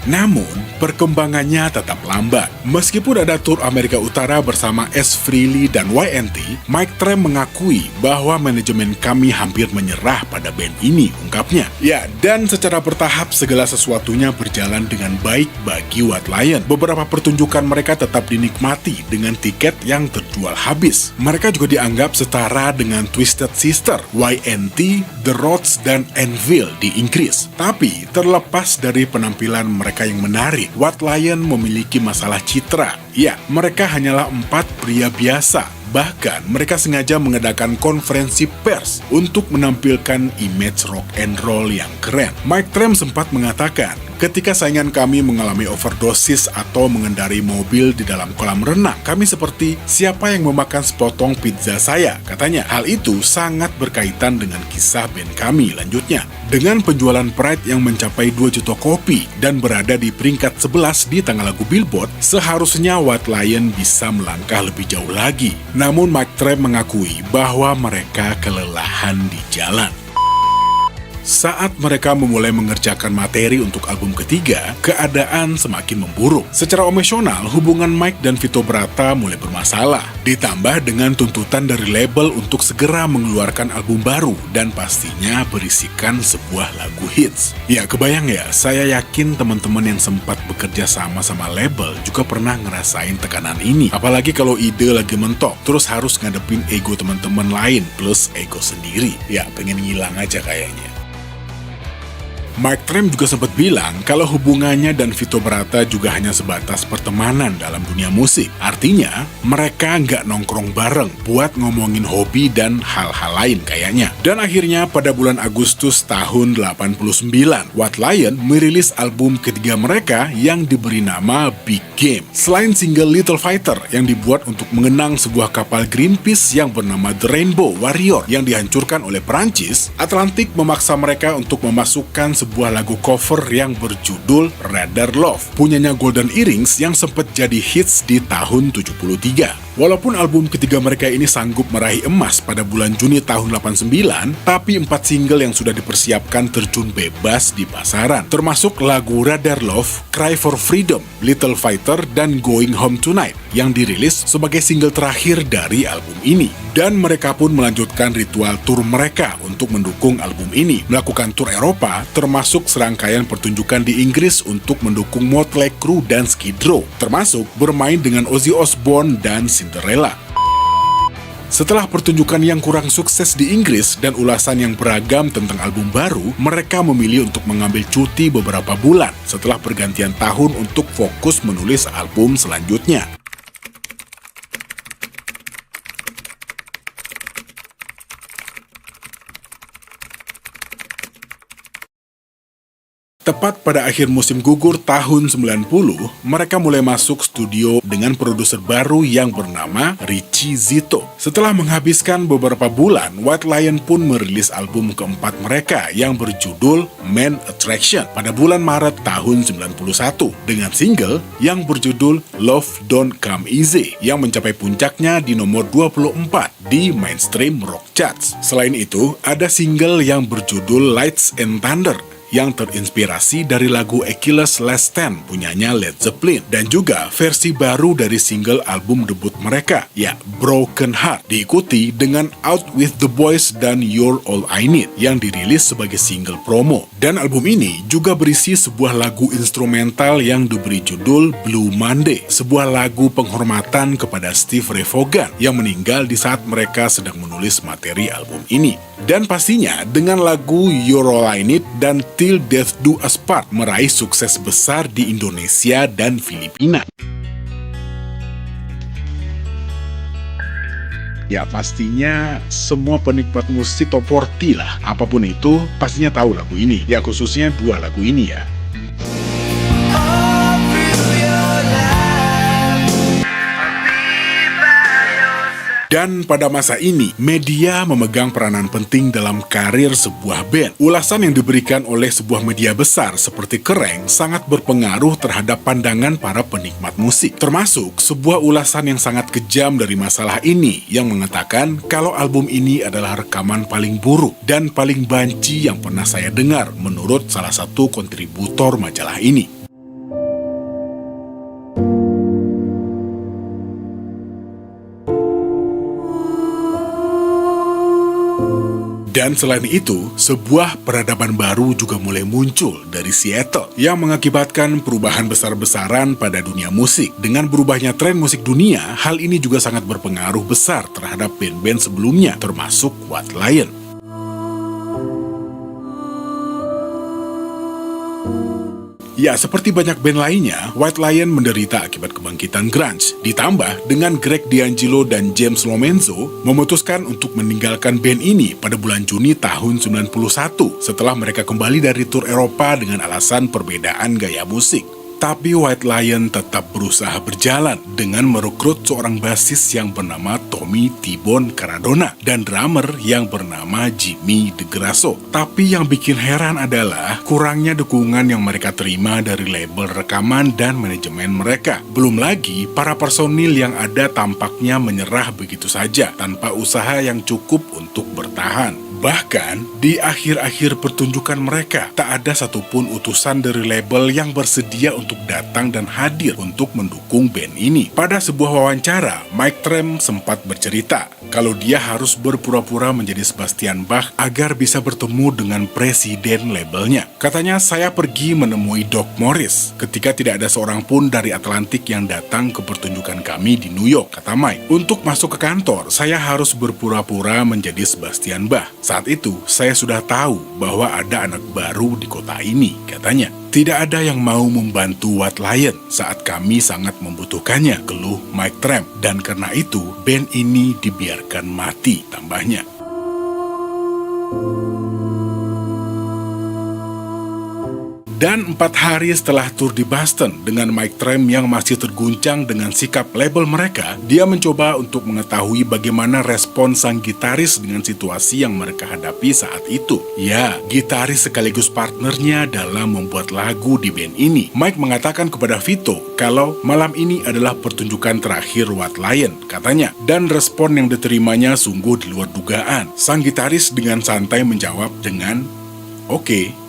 Namun, perkembangannya tetap lambat. Meskipun ada tur Amerika Utara bersama S. Frehley dan YNT, Mike Tramp mengakui bahwa manajemen kami hampir menyerah pada band ini, ungkapnya. Ya, dan secara bertahap segala sesuatunya berjalan dengan baik bagi White Lion. Beberapa pertunjukan mereka tetap dinikmati dengan tiket yang terjual habis. Mereka juga dianggap setara dengan Twisted Sister, YNT, The Rods, dan Anvil di Inggris. Tapi, terlepas dari penampilan mereka yang menarik, White Lion memiliki masalah citra. Ya, mereka hanyalah 4 pria biasa. Bahkan, mereka sengaja mengadakan konferensi pers untuk menampilkan image rock and roll yang keren. Mike Tramp sempat mengatakan, ketika saingan kami mengalami overdosis atau mengendarai mobil di dalam kolam renang, kami seperti siapa yang memakan sepotong pizza saya, katanya. Hal itu sangat berkaitan dengan kisah band kami, lanjutnya. Dengan penjualan Pride yang mencapai 2 juta kopi dan berada di peringkat 11 di tangga lagu Billboard, seharusnya White Lion bisa melangkah lebih jauh lagi. Namun Mike Tramp mengakui bahwa mereka kelelahan di jalan. Saat mereka memulai mengerjakan materi untuk album ketiga, keadaan semakin memburuk. Secara emosional, hubungan Mike dan Vito Bratta mulai bermasalah. Ditambah dengan tuntutan dari label untuk segera mengeluarkan album baru dan pastinya berisikan sebuah lagu hits. Ya, kebayang ya, saya yakin teman-teman yang sempat bekerja sama label juga pernah ngerasain tekanan ini. Apalagi kalau ide lagi mentok, terus harus ngadepin ego teman-teman lain plus ego sendiri. Ya, pengen ngilang aja kayaknya. Mike Tramp juga sempat bilang kalau hubungannya dan Vito Bratta juga hanya sebatas pertemanan dalam dunia musik. Artinya, mereka nggak nongkrong bareng buat ngomongin hobi dan hal-hal lain kayaknya. Dan akhirnya pada bulan Agustus tahun 89, White Lion merilis album ketiga mereka yang diberi nama Big Game. Selain single Little Fighter yang dibuat untuk mengenang sebuah kapal Greenpeace yang bernama The Rainbow Warrior yang dihancurkan oleh Perancis, Atlantic memaksa mereka untuk memasukkan sebuah lagu cover yang berjudul Rather Love, punyanya Golden Earrings yang sempat jadi hits di tahun 73. Walaupun album ketiga mereka ini sanggup meraih emas pada bulan Juni tahun 89, tapi 4 single yang sudah dipersiapkan terjun bebas di pasaran, termasuk lagu Rather Love, Cry for Freedom, Little Fighter, dan Going Home Tonight, yang dirilis sebagai single terakhir dari album ini. Dan mereka pun melanjutkan ritual tur mereka untuk mendukung album ini, melakukan tur Eropa, termasuk serangkaian pertunjukan di Inggris untuk mendukung Motley Crue dan Skid Row, termasuk bermain dengan Ozzy Osbourne dan Cinderella. Setelah pertunjukan yang kurang sukses di Inggris dan ulasan yang beragam tentang album baru, mereka memilih untuk mengambil cuti beberapa bulan setelah pergantian tahun untuk fokus menulis album selanjutnya. Tepat pada akhir musim gugur tahun 90, mereka mulai masuk studio dengan produser baru yang bernama Richie Zito. Setelah menghabiskan beberapa bulan, White Lion pun merilis album keempat mereka yang berjudul Man Attraction pada bulan Maret tahun 91 dengan single yang berjudul Love Don't Come Easy yang mencapai puncaknya di nomor 24 di mainstream rock charts. Selain itu, ada single yang berjudul Lights and Thunder yang terinspirasi dari lagu Achilles Last Stand punyanya Led Zeppelin, dan juga versi baru dari single album debut mereka, ya Broken Heart, diikuti dengan Out With The Boys dan You're All I Need yang dirilis sebagai single promo. Dan album ini juga berisi sebuah lagu instrumental yang diberi judul Blue Monday, sebuah lagu penghormatan kepada Steve Ray Vaughan yang meninggal di saat mereka sedang menulis materi album ini. Dan pastinya dengan lagu You're All I Need dan Till Death Do Us Part meraih sukses besar di Indonesia dan Filipina. Ya pastinya semua penikmat musik top 40 lah, apapun itu pastinya tahu lagu ini. Ya khususnya dua lagu ini ya. Dan pada masa ini, media memegang peranan penting dalam karir sebuah band. Ulasan yang diberikan oleh sebuah media besar seperti Kerrang sangat berpengaruh terhadap pandangan para penikmat musik. Termasuk sebuah ulasan yang sangat kejam dari masalah ini yang mengatakan kalau album ini adalah rekaman paling buruk dan paling banci yang pernah saya dengar menurut salah satu kontributor majalah ini. Dan selain itu, sebuah peradaban baru juga mulai muncul dari Seattle yang mengakibatkan perubahan besar-besaran pada dunia musik. Dengan berubahnya tren musik dunia, hal ini juga sangat berpengaruh besar terhadap band-band sebelumnya, termasuk White Lion. Ya, seperti banyak band lainnya, White Lion menderita akibat kebangkitan grunge. Ditambah dengan Greg D'Angelo dan James Lomenzo memutuskan untuk meninggalkan band ini pada bulan Juni tahun 91 setelah mereka kembali dari tur Eropa dengan alasan perbedaan gaya musik. Tapi White Lion tetap berusaha berjalan dengan merekrut seorang basis yang bernama Tommy T-Bone Caradona dan drummer yang bernama Jimmy DeGrasso. Tapi yang bikin heran adalah kurangnya dukungan yang mereka terima dari label rekaman dan manajemen mereka. Belum lagi para personil yang ada tampaknya menyerah begitu saja tanpa usaha yang cukup untuk bertahan. Bahkan, di akhir-akhir pertunjukan mereka, tak ada satupun utusan dari label yang bersedia untuk datang dan hadir untuk mendukung band ini. Pada sebuah wawancara, Mike Trem sempat bercerita kalau dia harus berpura-pura menjadi Sebastian Bach agar bisa bertemu dengan presiden labelnya. Katanya, saya pergi menemui Doc Morris ketika tidak ada seorang pun dari Atlantik yang datang ke pertunjukan kami di New York, kata Mike. Untuk masuk ke kantor, saya harus berpura-pura menjadi Sebastian Bach. Saat itu, saya sudah tahu bahwa ada anak baru di kota ini, katanya. Tidak ada yang mau membantu White Lion saat kami sangat membutuhkannya, keluh Mike Trem. Dan karena itu, band ini dibiarkan mati, tambahnya. Dan 4 hari setelah tur di Boston dengan Mike Trem yang masih terguncang dengan sikap label mereka, dia mencoba untuk mengetahui bagaimana respon sang gitaris dengan situasi yang mereka hadapi saat itu. Ya, gitaris sekaligus partnernya dalam membuat lagu di band ini. Mike mengatakan kepada Vito kalau malam ini adalah pertunjukan terakhir White Lion, katanya. Dan respon yang diterimanya sungguh di luar dugaan. Sang gitaris dengan santai menjawab dengan, "Oke."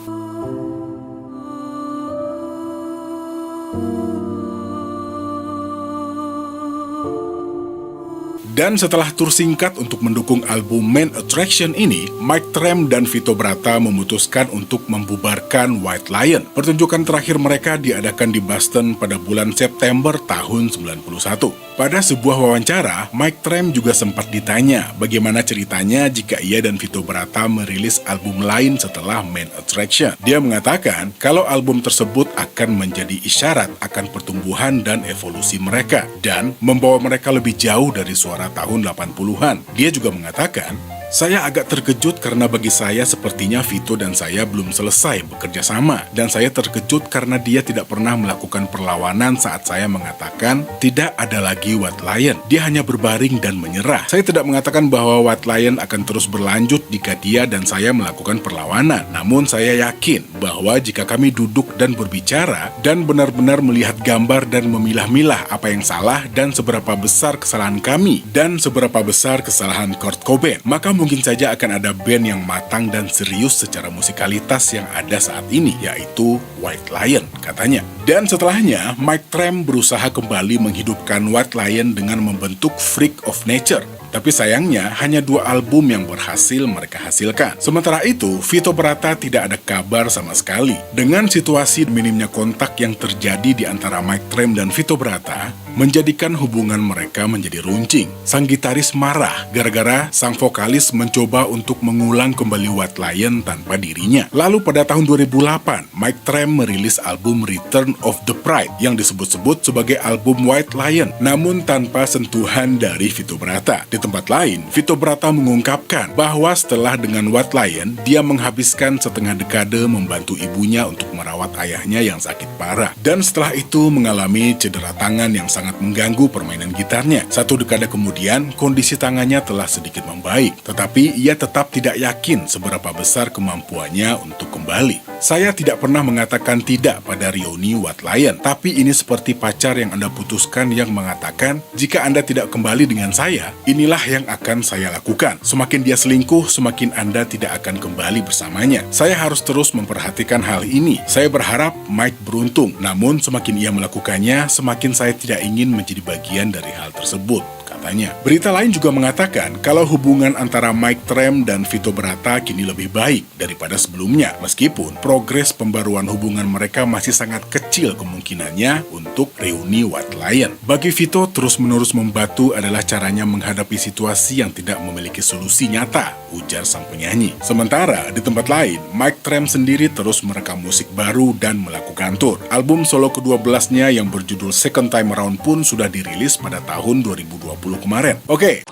Dan setelah tur singkat untuk mendukung album Main Attraction ini, Mike Trem dan Vito Bratta memutuskan untuk membubarkan White Lion. Pertunjukan terakhir mereka diadakan di Boston pada bulan September tahun 91. Pada sebuah wawancara, Mike Trem juga sempat ditanya bagaimana ceritanya jika ia dan Vito Bratta merilis album lain setelah Main Attraction. Dia mengatakan kalau album tersebut akan menjadi isyarat akan pertumbuhan dan evolusi mereka dan membawa mereka lebih jauh dari suara tahun 80-an. Dia juga mengatakan, saya agak terkejut karena bagi saya sepertinya Vito dan saya belum selesai bekerja sama. Dan saya terkejut karena dia tidak pernah melakukan perlawanan saat saya mengatakan tidak ada lagi White Lion. Dia hanya berbaring dan menyerah. Saya tidak mengatakan bahwa White Lion akan terus berlanjut jika dia dan saya melakukan perlawanan. Namun saya yakin bahwa jika kami duduk dan berbicara dan benar-benar melihat gambar dan memilah-milah apa yang salah dan seberapa besar kesalahan kami dan seberapa besar kesalahan Kurt Cobain, maka mungkin saja akan ada band yang matang dan serius secara musikalitas yang ada saat ini, yaitu White Lion katanya. Dan setelahnya, Mike Tramp berusaha kembali menghidupkan White Lion dengan membentuk Freak of Nature. Tapi sayangnya, hanya 2 album yang berhasil mereka hasilkan. Sementara itu, Vito Bratta tidak ada kabar sama sekali. Dengan situasi minimnya kontak yang terjadi di antara Mike Tramp dan Vito Bratta, menjadikan hubungan mereka menjadi runcing. Sang gitaris marah gara-gara sang vokalis mencoba untuk mengulang kembali White Lion tanpa dirinya. Lalu pada tahun 2008, Mike Tramp merilis album Return of the Pride yang disebut-sebut sebagai album White Lion, namun tanpa sentuhan dari Vito Bratta. Di tempat lain, Vito Bratta mengungkapkan bahwa setelah dengan White Lion, dia menghabiskan setengah dekade membantu ibunya untuk merawat ayahnya yang sakit parah. Dan setelah itu mengalami cedera tangan yang sangat mengganggu permainan gitarnya. 1 dekade kemudian, kondisi tangannya telah sedikit membaik, tetapi ia tetap tidak yakin seberapa besar kemampuannya untuk kembali. Saya tidak pernah mengatakan tidak pada reuni White Lion, tapi ini seperti pacar yang Anda putuskan yang mengatakan, jika Anda tidak kembali dengan saya, inilah yang akan saya lakukan. Semakin dia selingkuh, semakin Anda tidak akan kembali bersamanya. Saya harus terus memperhatikan hal ini. Saya berharap Mike beruntung, namun semakin ia melakukannya, semakin saya tidak ingin menjadi bagian dari hal tersebut, katanya. Berita lain juga mengatakan kalau hubungan antara Mike Tramp dan Vito Bratta kini lebih baik daripada sebelumnya, meskipun progres pembaruan hubungan mereka masih sangat kecil kemungkinannya untuk reuni White Lion. Bagi Vito, terus-menerus membatu adalah caranya menghadapi situasi yang tidak memiliki solusi nyata, ujar sang penyanyi. Sementara di tempat lain, Mike Tramp sendiri terus merekam musik baru dan melakukan tour. Album solo ke-12-nya yang berjudul Second Time Around pun sudah dirilis pada tahun 2020 kemarin. Oke.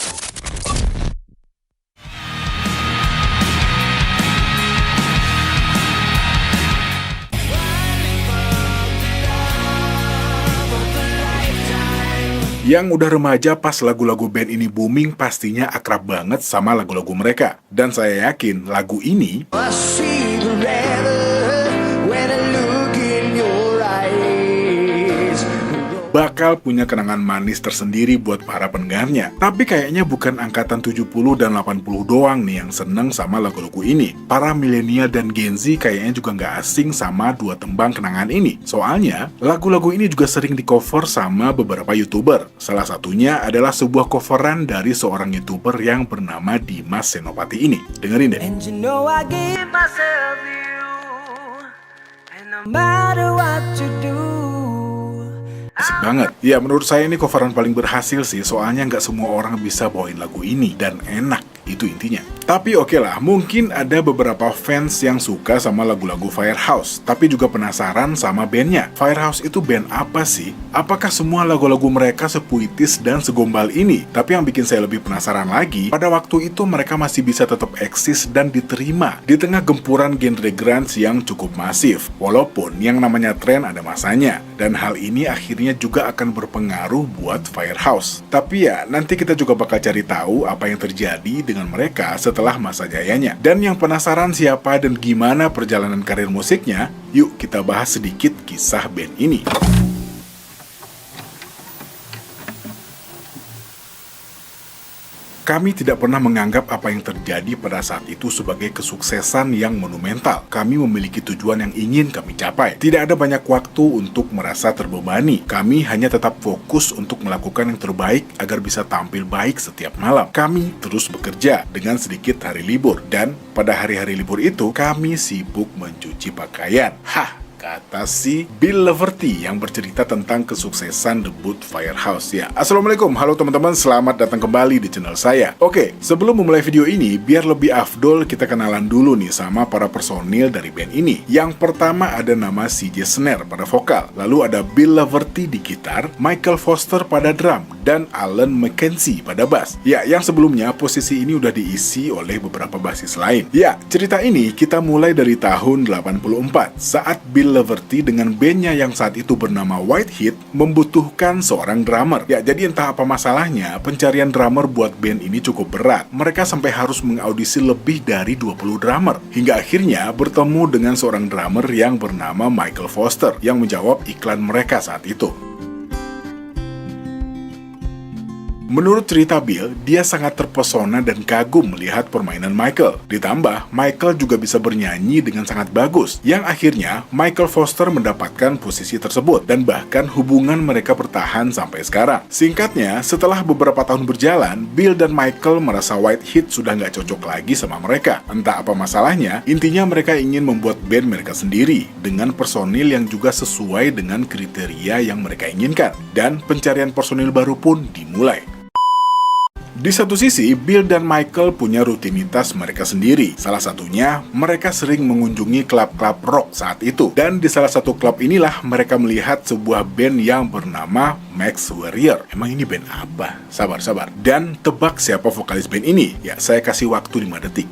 Yang udah remaja pas lagu-lagu band ini booming pastinya akrab banget sama lagu-lagu mereka. Dan saya yakin lagu ini bakal punya kenangan manis tersendiri buat para pendengarnya. Tapi kayaknya bukan angkatan 70 dan 80 doang nih yang seneng sama lagu-lagu ini. Para milenial dan Gen Z kayaknya juga nggak asing sama 2 tembang kenangan ini. Soalnya, lagu-lagu ini juga sering di-cover sama beberapa YouTuber. Salah satunya adalah sebuah coveran dari seorang YouTuber yang bernama Dimas Senopati ini. Dengerin deh. Asik banget. Ya, menurut saya ini coveran paling berhasil sih, soalnya nggak semua orang bisa bawain lagu ini, dan enak, itu intinya. Tapi oke lah, mungkin ada beberapa fans yang suka sama lagu-lagu Firehouse, tapi juga penasaran sama bandnya. Firehouse itu band apa sih? Apakah semua lagu-lagu mereka sepuitis dan segombal ini? Tapi yang bikin saya lebih penasaran lagi, pada waktu itu mereka masih bisa tetap eksis dan diterima di tengah gempuran genre grunge yang cukup masif. Walaupun yang namanya tren ada masanya, dan hal ini akhirnya juga akan berpengaruh buat Firehouse. Tapi ya, nanti kita juga bakal cari tahu apa yang terjadi dengan mereka setelah masa jayanya. Dan yang penasaran siapa dan gimana perjalanan karir musiknya, yuk kita bahas sedikit kisah band ini. Kami tidak pernah menganggap apa yang terjadi pada saat itu sebagai kesuksesan yang monumental. Kami memiliki tujuan yang ingin kami capai. Tidak ada banyak waktu untuk merasa terbebani. Kami hanya tetap fokus untuk melakukan yang terbaik agar bisa tampil baik setiap malam. Kami terus bekerja dengan sedikit hari libur. Dan pada hari-hari libur itu, kami sibuk mencuci pakaian. Kata si Bill Leverty yang bercerita tentang kesuksesan debut Firehouse ya. Assalamualaikum, halo teman-teman, selamat datang kembali di channel saya. Oke, sebelum memulai video ini, biar lebih afdol kita kenalan dulu nih sama para personil dari band ini. Yang pertama ada nama CJ Snare pada vokal, lalu ada Bill Leverty di gitar, Michael Foster pada drum, dan Alan McKenzie pada bass. Ya, yang sebelumnya posisi ini udah diisi oleh beberapa bassis lain. Ya, cerita ini kita mulai dari tahun 84 saat Bill Leverty dengan bandnya yang saat itu bernama White Heat membutuhkan seorang drummer. Ya, jadi entah apa masalahnya, pencarian drummer buat band ini cukup berat. Mereka sampai harus mengaudisi lebih dari 20 drummer. Hingga akhirnya bertemu dengan seorang drummer yang bernama Michael Foster yang menjawab iklan mereka saat itu. Menurut cerita Bill, dia sangat terpesona dan kagum melihat permainan Michael. Ditambah, Michael juga bisa bernyanyi dengan sangat bagus, yang akhirnya Michael Foster mendapatkan posisi tersebut, dan bahkan hubungan mereka bertahan sampai sekarang. Singkatnya, setelah beberapa tahun berjalan, Bill dan Michael merasa White Heat sudah nggak cocok lagi sama mereka. Entah apa masalahnya, intinya mereka ingin membuat band mereka sendiri, dengan personil yang juga sesuai dengan kriteria yang mereka inginkan, dan pencarian personil baru pun dimulai. Di satu sisi, Bill dan Michael punya rutinitas mereka sendiri. Salah satunya, mereka sering mengunjungi klub-klub rock saat itu. Dan di salah satu klub inilah mereka melihat sebuah band yang bernama Max Warrior. Emang ini band apa? Sabar. Dan tebak siapa vokalis band ini? Ya, saya kasih waktu 5 detik.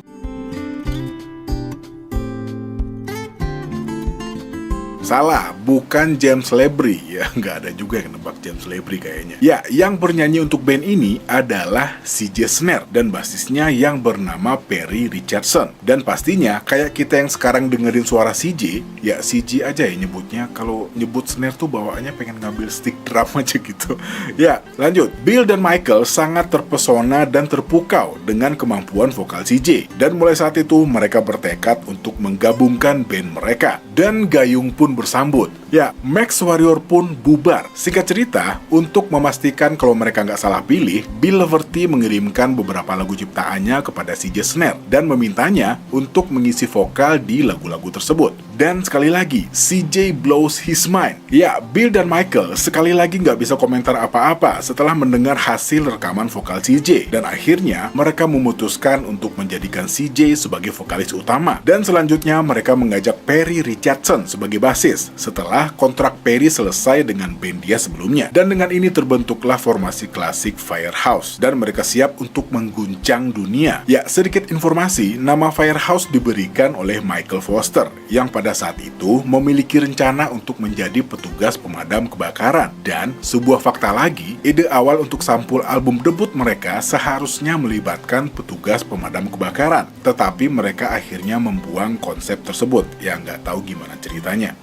Salah, bukan James Labrie. Ya, nggak ada juga yang nebak James Labrie kayaknya. Ya, yang bernyanyi untuk band ini adalah CJ Snare dan basisnya yang bernama Perry Richardson. Dan pastinya, kayak kita yang sekarang dengerin suara CJ, ya CJ aja ya nyebutnya. Kalau nyebut Snare tuh bawaannya pengen ngambil stick drum aja gitu. Ya, lanjut. Bill dan Michael sangat terpesona dan terpukau dengan kemampuan vokal CJ. Dan mulai saat itu, mereka bertekad untuk menggabungkan band mereka. Dan gayung pun bersambut. Ya, Max Warrior pun bubar. Singkat cerita, untuk memastikan kalau mereka nggak salah pilih, Bill Leverty mengirimkan beberapa lagu ciptaannya kepada CJ Snare dan memintanya untuk mengisi vokal di lagu-lagu tersebut. Dan sekali lagi, CJ blows his mind. Ya, Bill dan Michael sekali lagi nggak bisa komentar apa-apa setelah mendengar hasil rekaman vokal CJ. Dan akhirnya, mereka memutuskan untuk menjadikan CJ sebagai vokalis utama. Dan selanjutnya, mereka mengajak Perry Richardson sebagai basis setelah kontrak Perry selesai dengan band dia sebelumnya. Dan dengan ini terbentuklah formasi klasik Firehouse dan mereka siap untuk mengguncang dunia. Ya, sedikit informasi, nama Firehouse diberikan oleh Michael Foster yang pada saat itu memiliki rencana untuk menjadi petugas pemadam kebakaran. Dan sebuah fakta lagi, ide awal untuk sampul album debut mereka seharusnya melibatkan petugas pemadam kebakaran, tetapi mereka akhirnya membuang konsep tersebut. Ya, nggak tahu gimana ceritanya.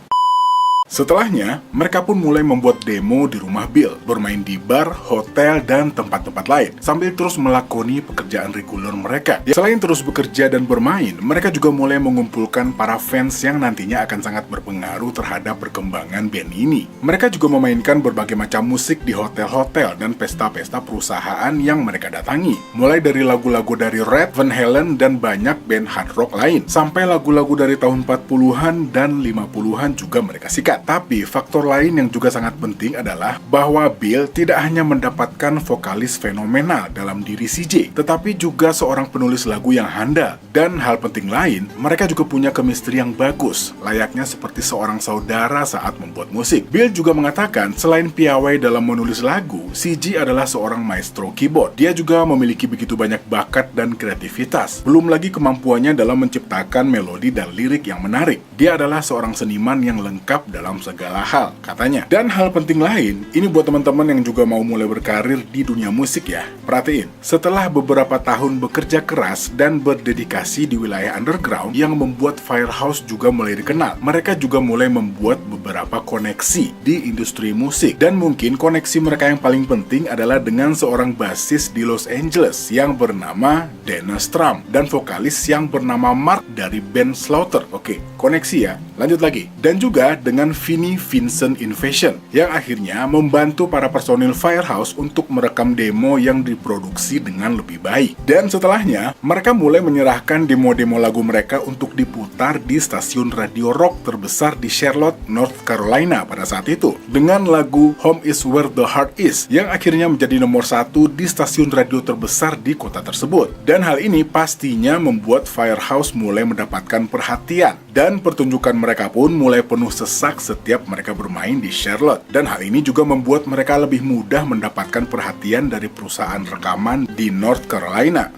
Setelahnya, mereka pun mulai membuat demo di rumah Bill, bermain di bar, hotel, dan tempat-tempat lain, sambil terus melakoni pekerjaan reguler mereka. Selain terus bekerja dan bermain, mereka juga mulai mengumpulkan para fans yang nantinya akan sangat berpengaruh terhadap perkembangan band ini. Mereka juga memainkan berbagai macam musik di hotel-hotel dan pesta-pesta perusahaan yang mereka datangi. Mulai dari lagu-lagu dari Red, Van Halen, dan banyak band hard rock lain, sampai lagu-lagu dari tahun 40-an dan 50-an juga mereka sikat. Tapi faktor lain yang juga sangat penting adalah bahwa Bill tidak hanya mendapatkan vokalis fenomenal dalam diri CJ, tetapi juga seorang penulis lagu yang handal. Dan hal penting lain, mereka juga punya chemistry yang bagus, layaknya seperti seorang saudara saat membuat musik. Bill juga mengatakan, selain piawai dalam menulis lagu, CJ adalah seorang maestro keyboard. Dia juga memiliki begitu banyak bakat dan kreativitas. Belum lagi kemampuannya dalam menciptakan melodi dan lirik yang menarik. Dia adalah seorang seniman yang lengkap dalam segala hal, katanya. Dan hal penting lain, ini buat teman-teman yang juga mau mulai berkarir di dunia musik ya. Perhatiin, setelah beberapa tahun bekerja keras dan berdedikasi di wilayah underground yang membuat Firehouse juga mulai dikenal, mereka juga mulai membuat beberapa koneksi di industri musik. Dan mungkin koneksi mereka yang paling penting adalah dengan seorang basis di Los Angeles yang bernama Dennis Trump dan vokalis yang bernama Mark dari band Slaughter. Oke, koneksi ya. Lanjut lagi. Dan juga dengan Vinnie Vincent Invasion yang akhirnya membantu para personil Firehouse untuk merekam demo yang diproduksi dengan lebih baik. Dan setelahnya, mereka mulai menyerahkan demo-demo lagu mereka untuk diputar di stasiun radio rock terbesar di Charlotte, North Carolina pada saat itu, dengan lagu Home is Where the Heart Is yang akhirnya menjadi nomor 1 di stasiun radio terbesar di kota tersebut. Dan hal ini pastinya membuat Firehouse mulai mendapatkan perhatian, dan pertunjukan mereka pun mulai penuh sesak setiap mereka bermain di Charlotte. Dan hal ini juga membuat mereka lebih mudah mendapatkan perhatian dari perusahaan rekaman di North Carolina.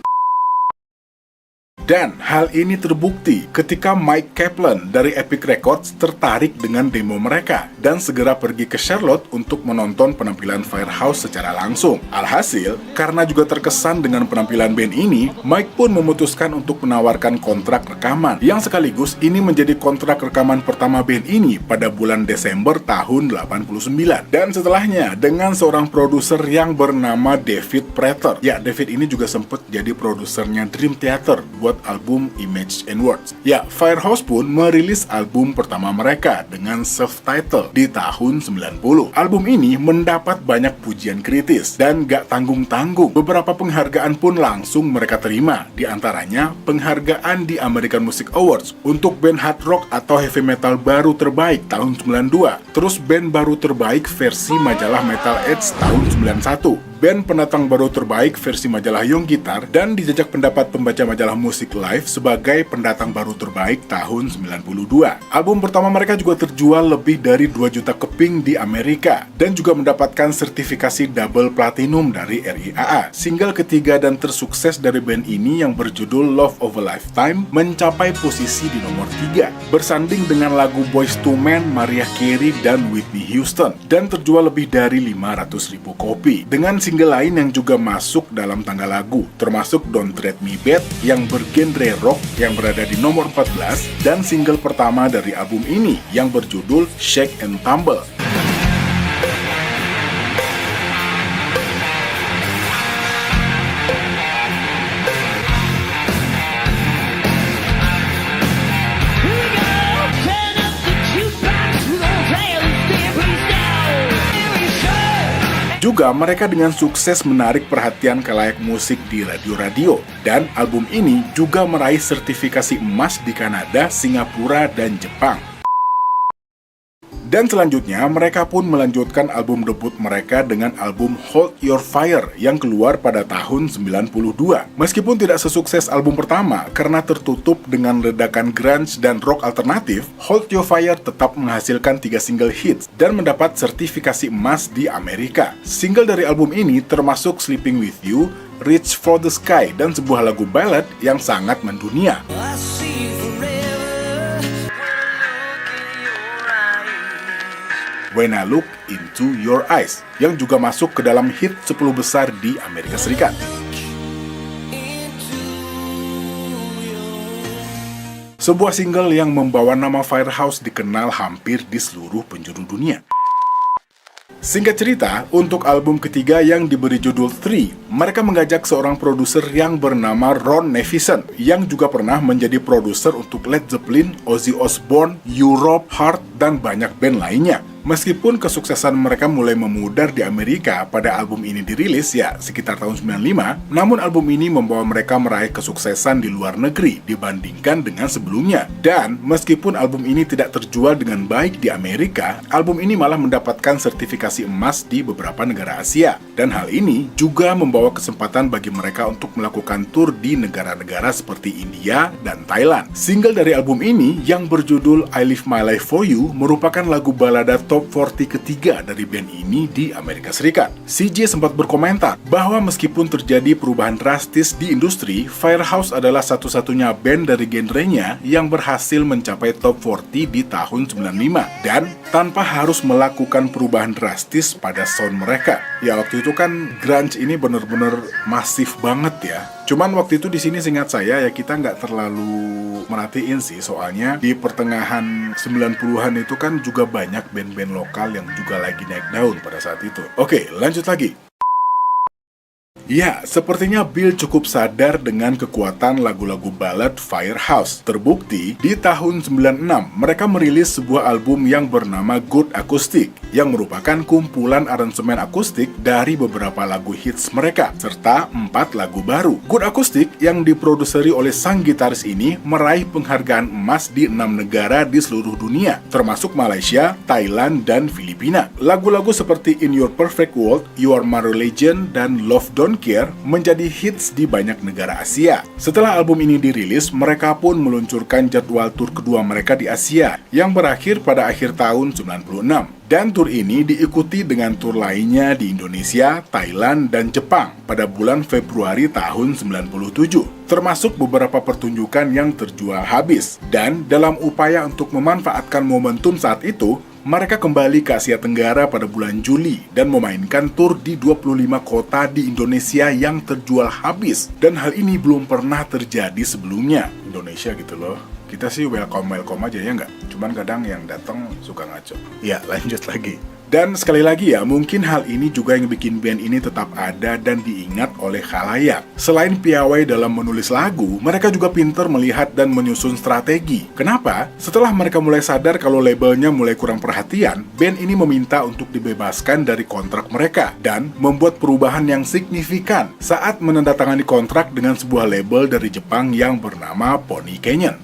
Dan hal ini terbukti ketika Mike Kaplan dari Epic Records tertarik dengan demo mereka dan segera pergi ke Charlotte untuk menonton penampilan Firehouse secara langsung. Alhasil, karena juga terkesan dengan penampilan band ini, Mike pun memutuskan untuk menawarkan kontrak rekaman, yang sekaligus ini menjadi kontrak rekaman pertama band ini pada bulan Desember tahun 89. Dan setelahnya, dengan seorang produser yang bernama David Prater. Ya, David ini juga sempat jadi produsernya Dream Theater buat album Image and Words. Ya, Firehouse pun merilis album pertama mereka dengan self-title di tahun 90. Album ini mendapat banyak pujian kritis dan gak tanggung-tanggung. Beberapa penghargaan pun langsung mereka terima, di antaranya penghargaan di American Music Awards untuk band hard rock atau heavy metal baru terbaik tahun 92, terus band baru terbaik versi majalah Metal Edge tahun 91, band pendatang baru terbaik versi majalah Young Guitar, dan dijajak pendapat pembaca majalah musik Live sebagai pendatang baru terbaik tahun 92. Album pertama mereka juga terjual lebih dari 2 juta keping di Amerika dan juga mendapatkan sertifikasi double platinum dari RIAA. Single ketiga dan tersukses dari band ini yang berjudul Love of a Lifetime mencapai posisi di nomor 3, bersanding dengan lagu Boyz II Men, Mariah Carey, dan Whitney Houston, dan terjual lebih dari 500.000 kopi. Dengan single lain yang juga masuk dalam tangga lagu, termasuk Don't Treat Me Bad yang bergenre rock yang berada di nomor 14, dan single pertama dari album ini yang berjudul Shake and Tumble. Juga mereka dengan sukses menarik perhatian khalayak musik di radio-radio, dan album ini juga meraih sertifikasi emas di Kanada, Singapura, dan Jepang. Dan selanjutnya, mereka pun melanjutkan album debut mereka dengan album Hold Your Fire yang keluar pada tahun 92. Meskipun tidak sesukses album pertama karena tertutup dengan ledakan grunge dan rock alternatif, Hold Your Fire tetap menghasilkan 3 single hits dan mendapat sertifikasi emas di Amerika. Single dari album ini termasuk Sleeping With You, Reach for the Sky, dan sebuah lagu ballad yang sangat mendunia. When I Look Into Your Eyes, yang juga masuk ke dalam hit 10 besar di Amerika Serikat. Sebuah single yang membawa nama Firehouse dikenal hampir di seluruh penjuru dunia. Singkat cerita, untuk album ketiga yang diberi judul 3, mereka mengajak seorang produser yang bernama Ron Nevison, yang juga pernah menjadi produser untuk Led Zeppelin, Ozzy Osbourne, Europe, Heart, dan banyak band lainnya. Meskipun kesuksesan mereka mulai memudar di Amerika pada album ini dirilis ya sekitar tahun 95, namun album ini membawa mereka meraih kesuksesan di luar negeri dibandingkan dengan sebelumnya. Dan meskipun album ini tidak terjual dengan baik di Amerika, album ini malah mendapatkan sertifikasi emas di beberapa negara Asia. Dan hal ini juga membawa kesempatan bagi mereka untuk melakukan tur di negara-negara seperti India dan Thailand. Single dari album ini yang berjudul I Live My Life For You merupakan lagu balada top 40 ketiga dari band ini di Amerika Serikat. CJ sempat berkomentar bahwa meskipun terjadi perubahan drastis di industri, Firehouse adalah satu-satunya band dari genrenya yang berhasil mencapai top 40 di tahun 95 dan tanpa harus melakukan perubahan drastis pada sound mereka. Ya waktu itu kan grunge ini bener-bener masif banget ya. Cuman waktu itu di sini seingat saya ya kita nggak terlalu merhatiin sih, soalnya di pertengahan 90-an itu kan juga banyak band-band lokal yang juga lagi naik daun pada saat itu. Oke, lanjut lagi. Ya, sepertinya Bill cukup sadar dengan kekuatan lagu-lagu ballad Firehouse. Terbukti, di tahun 96, mereka merilis sebuah album yang bernama Good Acoustic, yang merupakan kumpulan aransemen akustik dari beberapa lagu hits mereka, serta 4 lagu baru. Good Acoustic yang diproduseri oleh sang gitaris ini meraih penghargaan emas di 6 negara di seluruh dunia, termasuk Malaysia, Thailand, dan Filipina. Lagu-lagu seperti In Your Perfect World, You Are My Religion, dan Love Don't Care menjadi hits di banyak negara Asia. Setelah album ini dirilis, mereka pun meluncurkan jadwal tur kedua mereka di Asia yang berakhir pada akhir tahun 96. Dan tur ini diikuti dengan tur lainnya di Indonesia, Thailand, dan Jepang pada bulan Februari tahun 97. Termasuk beberapa pertunjukan yang terjual habis. Dan dalam upaya untuk memanfaatkan momentum saat itu, mereka kembali ke Asia Tenggara pada bulan Juli dan memainkan tur di 25 kota di Indonesia yang terjual habis. Dan hal ini belum pernah terjadi sebelumnya. Indonesia gitu loh. Kita sih welcome aja ya nggak? Cuman kadang yang datang suka ngaco. Ya, lanjut lagi. Dan sekali lagi ya, mungkin hal ini juga yang bikin band ini tetap ada dan diingat oleh khalayak. Selain piawai dalam menulis lagu, mereka juga pintar melihat dan menyusun strategi. Kenapa? Setelah mereka mulai sadar kalau labelnya mulai kurang perhatian, band ini meminta untuk dibebaskan dari kontrak mereka dan membuat perubahan yang signifikan saat menandatangani kontrak dengan sebuah label dari Jepang yang bernama Pony Canyon.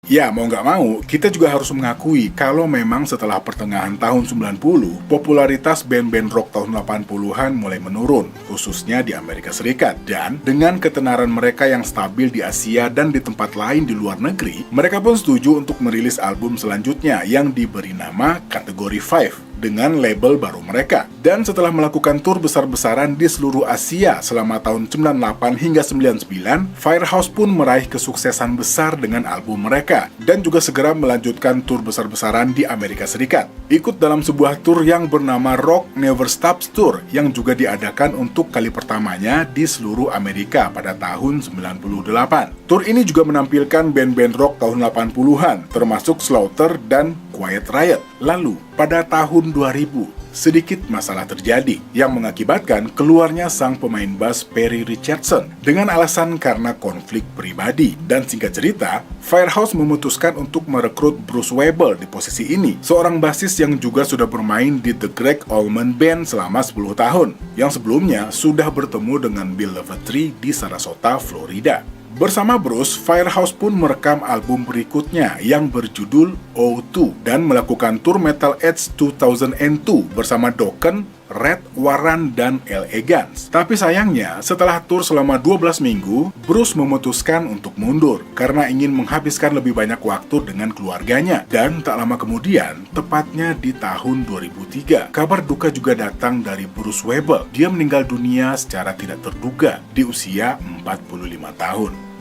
Ya, mau nggak mau, kita juga harus mengakui kalau memang setelah pertengahan tahun 90, popularitas band-band rock tahun 80-an mulai menurun, khususnya di Amerika Serikat. Dan dengan ketenaran mereka yang stabil di Asia dan di tempat lain di luar negeri, mereka pun setuju untuk merilis album selanjutnya yang diberi nama Kategori 5 dengan label baru mereka. Dan setelah melakukan tur besar-besaran di seluruh Asia selama tahun 98 hingga 99, Firehouse pun meraih kesuksesan besar dengan album mereka dan juga segera melanjutkan tur besar-besaran di Amerika Serikat. Ikut dalam sebuah tur yang bernama Rock Never Stops Tour yang juga diadakan untuk kali pertamanya di seluruh Amerika pada tahun 98. Tur ini juga menampilkan band-band rock tahun 80-an termasuk Slaughter dan Quiet Riot. Lalu, pada tahun 2000, sedikit masalah terjadi yang mengakibatkan keluarnya sang pemain bass Perry Richardson dengan alasan karena konflik pribadi. Dan singkat cerita, Firehouse memutuskan untuk merekrut Bruce Weibel di posisi ini, seorang bassis yang juga sudah bermain di The Greg Allman Band selama 10 tahun, yang sebelumnya sudah bertemu dengan Bill Levatry di Sarasota, Florida. Bersama Bruce, Firehouse pun merekam album berikutnya yang berjudul O2 dan melakukan tur Metal Edge 2002 bersama Dokken, Red, Warren, dan Elegance. Tapi sayangnya, setelah tur selama 12 minggu, Bruce memutuskan untuk mundur karena ingin menghabiskan lebih banyak waktu dengan keluarganya. Dan tak lama kemudian, tepatnya di tahun 2003, kabar duka juga datang dari Bruce Weibel. Dia meninggal dunia secara tidak terduga di usia 45 tahun.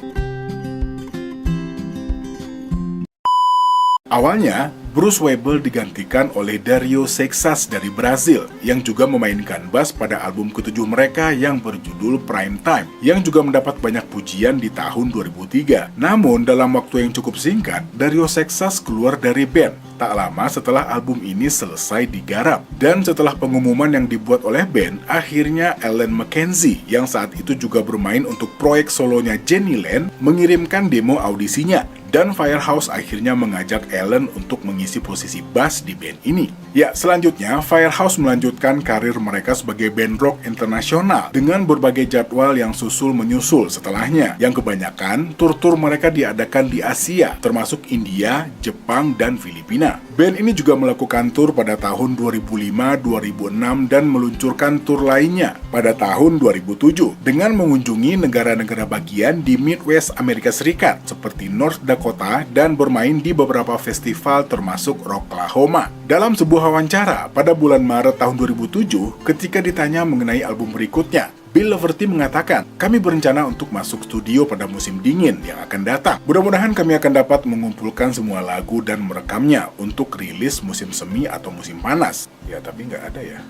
Awalnya, Bruce Weibel digantikan oleh Dario Seixas dari Brazil yang juga memainkan bass pada album ke-7 mereka yang berjudul Prime Time yang juga mendapat banyak pujian di tahun 2003. Namun dalam waktu yang cukup singkat, Dario Seixas keluar dari band tak lama setelah album ini selesai digarap. Dan setelah pengumuman yang dibuat oleh band, akhirnya Alan McKenzie yang saat itu juga bermain untuk proyek solonya Jenny Land mengirimkan demo audisinya. Dan Firehouse akhirnya mengajak Alan untuk mengisi posisi bass di band ini. Ya, selanjutnya Firehouse melanjutkan karir mereka sebagai band rock internasional dengan berbagai jadwal yang susul-menyusul setelahnya, yang kebanyakan tur-tur mereka diadakan di Asia, termasuk India, Jepang, dan Filipina. Band ini juga melakukan tur pada tahun 2005, 2006, dan meluncurkan tur lainnya pada tahun 2007 dengan mengunjungi negara-negara bagian di Midwest Amerika Serikat seperti North Dakota dan bermain di beberapa festival termasuk Rocklahoma. Dalam sebuah wawancara pada bulan Maret tahun 2007, ketika ditanya mengenai album berikutnya, Bill Levatry mengatakan, "Kami berencana untuk masuk studio pada musim dingin yang akan datang. Mudah-mudahan kami akan dapat mengumpulkan semua lagu dan merekamnya untuk rilis musim semi atau musim panas." Ya, tapi nggak ada ya.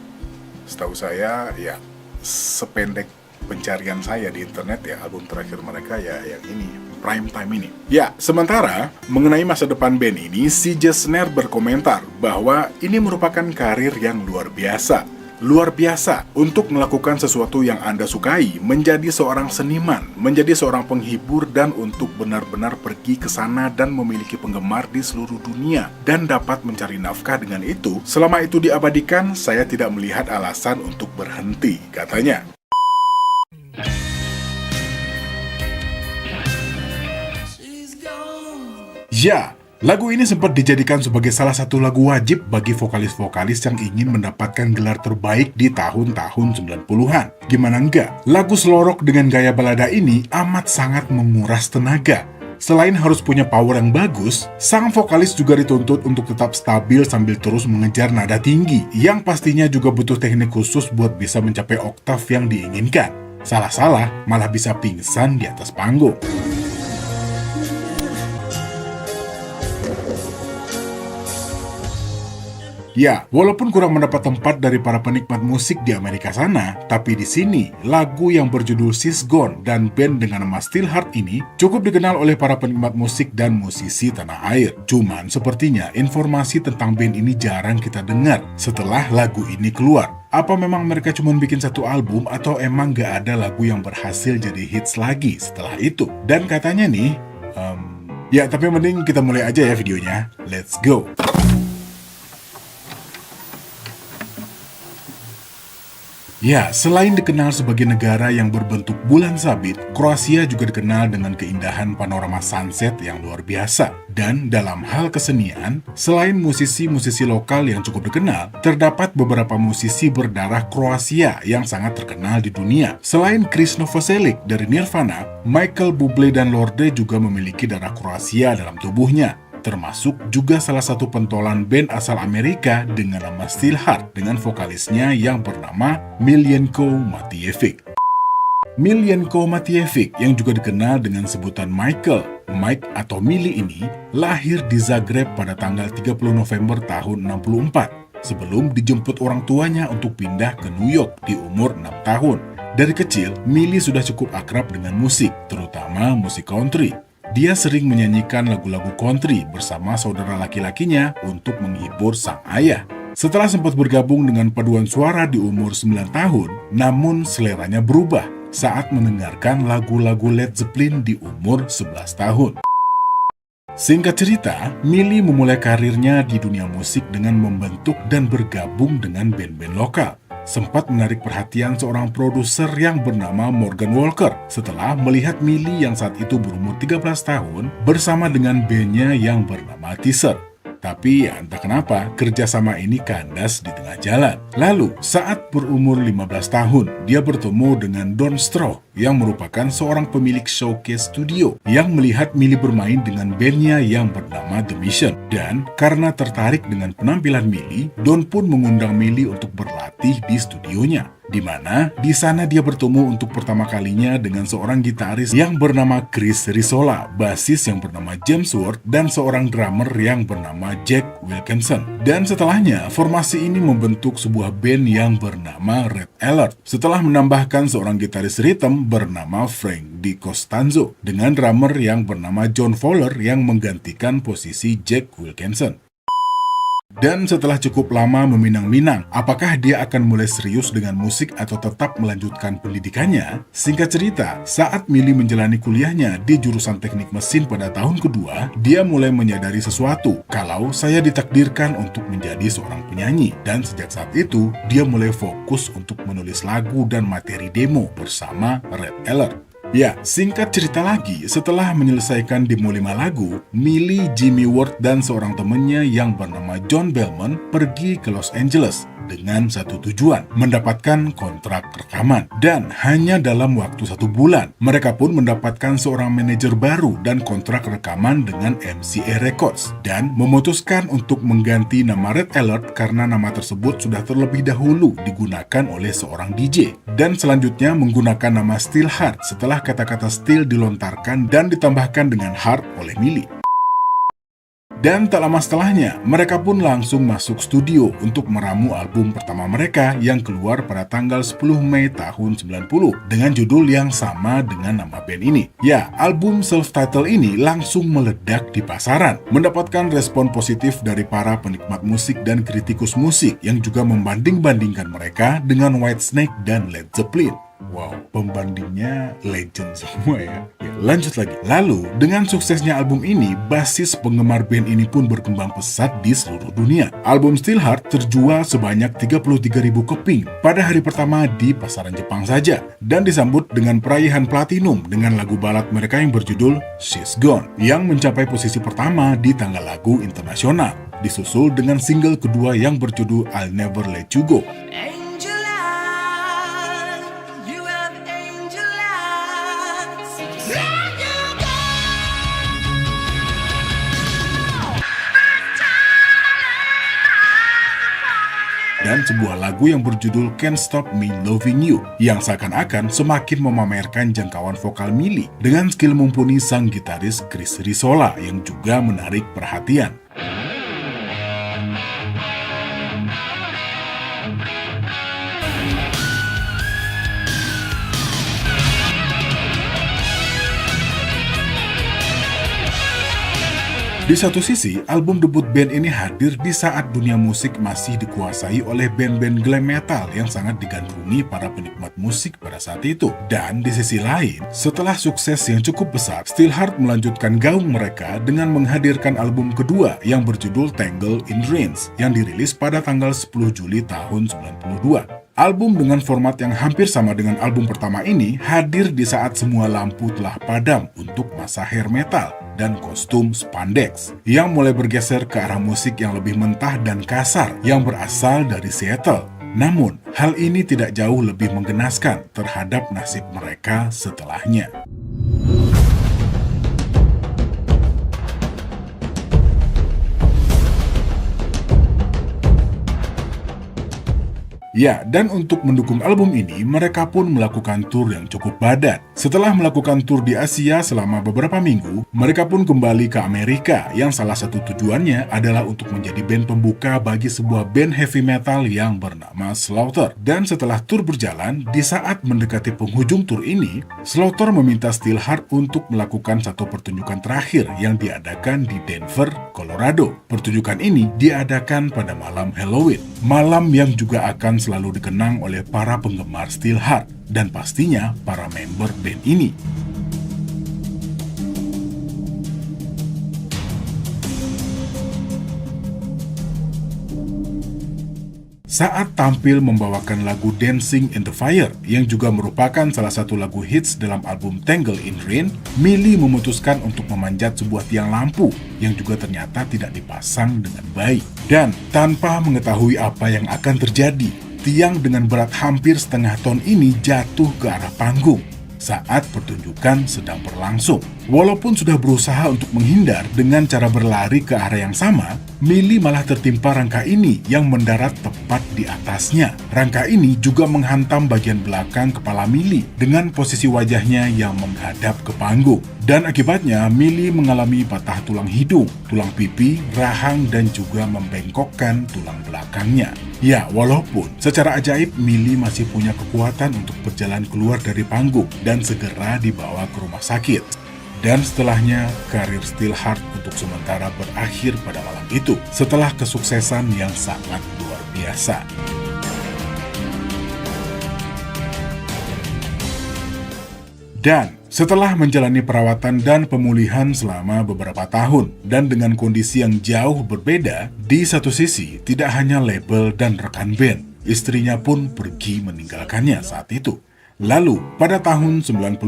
Setahu saya, ya sependek pencarian saya di internet ya, album terakhir mereka ya yang ini, Prime Time ini. Ya, sementara mengenai masa depan band ini, si Jesner berkomentar bahwa ini merupakan karir yang luar biasa. Luar biasa untuk melakukan sesuatu yang Anda sukai, menjadi seorang seniman, menjadi seorang penghibur, dan untuk benar-benar pergi ke sana dan memiliki penggemar di seluruh dunia dan dapat mencari nafkah dengan itu. Selama itu diabadikan, saya tidak melihat alasan untuk berhenti, katanya. Ya, lagu ini sempat dijadikan sebagai salah satu lagu wajib bagi vokalis-vokalis yang ingin mendapatkan gelar terbaik di tahun-tahun 90-an. Gimana enggak? Lagu selorok dengan gaya balada ini amat sangat menguras tenaga. Selain harus punya power yang bagus, sang vokalis juga dituntut untuk tetap stabil sambil terus mengejar nada tinggi, yang pastinya juga butuh teknik khusus buat bisa mencapai oktav yang diinginkan. Salah-salah malah bisa pingsan di atas panggung. Ya, walaupun kurang mendapat tempat dari para penikmat musik di Amerika sana, tapi di sini, lagu yang berjudul She's Gone dan band dengan nama Steelheart ini cukup dikenal oleh para penikmat musik dan musisi tanah air. Cuman sepertinya informasi tentang band ini jarang kita dengar setelah lagu ini keluar. Apa memang mereka cuma bikin satu album atau emang gak ada lagu yang berhasil jadi hits lagi setelah itu? Dan katanya nih, ya tapi mending kita mulai aja ya videonya. Let's go! Ya, selain dikenal sebagai negara yang berbentuk bulan sabit, Kroasia juga dikenal dengan keindahan panorama sunset yang luar biasa. Dan dalam hal kesenian, selain musisi-musisi lokal yang cukup dikenal, terdapat beberapa musisi berdarah Kroasia yang sangat terkenal di dunia. Selain Chris Novoselic dari Nirvana, Michael Bublé dan Lorde juga memiliki darah Kroasia dalam tubuhnya. Termasuk juga salah satu pentolan band asal Amerika dengan nama Steelheart dengan vokalisnya yang bernama Miljenko Matijevic. Miljenko Matijevic yang juga dikenal dengan sebutan Michael, Mike atau Mili ini lahir di Zagreb pada tanggal 30 November tahun 64 sebelum dijemput orang tuanya untuk pindah ke New York di umur 6 tahun. Dari kecil, Mili sudah cukup akrab dengan musik, terutama musik country. Dia sering menyanyikan lagu-lagu country bersama saudara laki-lakinya untuk menghibur sang ayah. Setelah sempat bergabung dengan paduan suara di umur 9 tahun, namun seleranya berubah saat mendengarkan lagu-lagu Led Zeppelin di umur 11 tahun. Singkat cerita, Mili memulai karirnya di dunia musik dengan membentuk dan bergabung dengan band-band lokal. Sempat menarik perhatian seorang produser yang bernama Morgan Walker setelah melihat Mili yang saat itu berumur 13 tahun bersama dengan bandnya yang bernama Teaser. Tapi ya entah kenapa kerjasama ini kandas di tengah jalan. Lalu saat berumur 15 tahun, dia bertemu dengan Don Stroh yang merupakan seorang pemilik showcase studio yang melihat Mili bermain dengan bandnya yang bernama The Mission. Dan karena tertarik dengan penampilan Mili, Don pun mengundang Mili untuk berlatih di studionya. Di mana di sana dia bertemu untuk pertama kalinya dengan seorang gitaris yang bernama Chris Risola, basis yang bernama James Ward, dan seorang drummer yang bernama Jack Wilkinson. Dan setelahnya, formasi ini membentuk sebuah band yang bernama Red Alert. Setelah menambahkan seorang gitaris rhythm bernama Frank DiCostanzo dengan drummer yang bernama John Fowler yang menggantikan posisi Jack Wilkinson. Dan setelah cukup lama meminang-minang, apakah dia akan mulai serius dengan musik atau tetap melanjutkan pendidikannya? Singkat cerita, saat Mili menjalani kuliahnya di jurusan teknik mesin pada tahun kedua, dia mulai menyadari sesuatu, kalau saya ditakdirkan untuk menjadi seorang penyanyi. Dan sejak saat itu, dia mulai fokus untuk menulis lagu dan materi demo bersama Red Alert. Ya, singkat cerita lagi, setelah menyelesaikan demo 5 lagu, Mili, Jimmy Ward, dan seorang temannya yang bernama John Bellman pergi ke Los Angeles dengan satu tujuan, mendapatkan kontrak rekaman. Dan hanya dalam waktu 1 bulan, mereka pun mendapatkan seorang manajer baru dan kontrak rekaman dengan MCA Records, dan memutuskan untuk mengganti nama Red Alert karena nama tersebut sudah terlebih dahulu digunakan oleh seorang DJ. Dan selanjutnya menggunakan nama Steelheart setelah kata-kata Steel dilontarkan dan ditambahkan dengan Heart oleh Mili. Dan tak lama setelahnya, mereka pun langsung masuk studio untuk meramu album pertama mereka yang keluar pada tanggal 10 Mei tahun 90 dengan judul yang sama dengan nama band ini. Ya, album self-title ini langsung meledak di pasaran, mendapatkan respon positif dari para penikmat musik dan kritikus musik yang juga membanding-bandingkan mereka dengan Whitesnake dan Led Zeppelin. Wow, pembandingnya legend semua ya. Lanjut lagi. Lalu, dengan suksesnya album ini, basis penggemar band ini pun berkembang pesat di seluruh dunia. Album Steelheart terjual sebanyak 33.000 keping pada hari pertama di pasaran Jepang saja, dan disambut dengan perayaan platinum dengan lagu balad mereka yang berjudul She's Gone, yang mencapai posisi pertama di tanggal lagu internasional, disusul dengan single kedua yang berjudul I'll Never Let You Go. Dan sebuah lagu yang berjudul Can't Stop Me Loving You, yang seakan-akan semakin memamerkan jangkauan vokal Mili dengan skill mumpuni sang gitaris Chris Risola yang juga menarik perhatian. Di satu sisi, album debut band ini hadir di saat dunia musik masih dikuasai oleh band-band glam metal yang sangat digandrungi para penikmat musik pada saat itu. Dan di sisi lain, setelah sukses yang cukup besar, Steelheart melanjutkan gaung mereka dengan menghadirkan album kedua yang berjudul Tangle in Dreams yang dirilis pada tanggal 10 Juli tahun 92. Album dengan format yang hampir sama dengan album pertama ini hadir di saat semua lampu telah padam untuk masa hair metal dan kostum spandex yang mulai bergeser ke arah musik yang lebih mentah dan kasar yang berasal dari Seattle. Namun, hal ini tidak jauh lebih menggenaskan terhadap nasib mereka setelahnya. Ya, dan untuk mendukung album ini, mereka pun melakukan tur yang cukup padat. Setelah melakukan tur di Asia selama beberapa minggu, mereka pun kembali ke Amerika, yang salah satu tujuannya adalah untuk menjadi band pembuka bagi sebuah band heavy metal yang bernama Slaughter. Dan setelah tur berjalan, di saat mendekati penghujung tur ini, Slaughter meminta Steelheart untuk melakukan satu pertunjukan terakhir yang diadakan di Denver, Colorado. Pertunjukan ini diadakan pada malam Halloween, malam yang juga akan selalu dikenang oleh para penggemar Steelheart dan pastinya para member band ini. Saat tampil membawakan lagu Dancing in the Fire yang juga merupakan salah satu lagu hits dalam album Tangle in Dreams, Millie memutuskan untuk memanjat sebuah tiang lampu yang juga ternyata tidak dipasang dengan baik. Dan tanpa mengetahui apa yang akan terjadi, tiang dengan berat hampir setengah ton ini jatuh ke arah panggung saat pertunjukan sedang berlangsung. Walaupun sudah berusaha untuk menghindar dengan cara berlari ke arah yang sama, Millie malah tertimpa rangka ini yang mendarat tepat di atasnya. Rangka ini juga menghantam bagian belakang kepala Millie dengan posisi wajahnya yang menghadap ke panggung. Dan akibatnya Millie mengalami patah tulang hidung, tulang pipi, rahang, dan juga membengkokkan tulang belakangnya. Ya, walaupun secara ajaib Millie masih punya kekuatan untuk berjalan keluar dari panggung dan segera dibawa ke rumah sakit. Dan setelahnya, karir Steelheart untuk sementara berakhir pada malam itu setelah kesuksesan yang sangat luar biasa. Dan setelah menjalani perawatan dan pemulihan selama beberapa tahun, dan dengan kondisi yang jauh berbeda, di satu sisi tidak hanya label dan rekan band, istrinya pun pergi meninggalkannya saat itu. Lalu, pada tahun 96,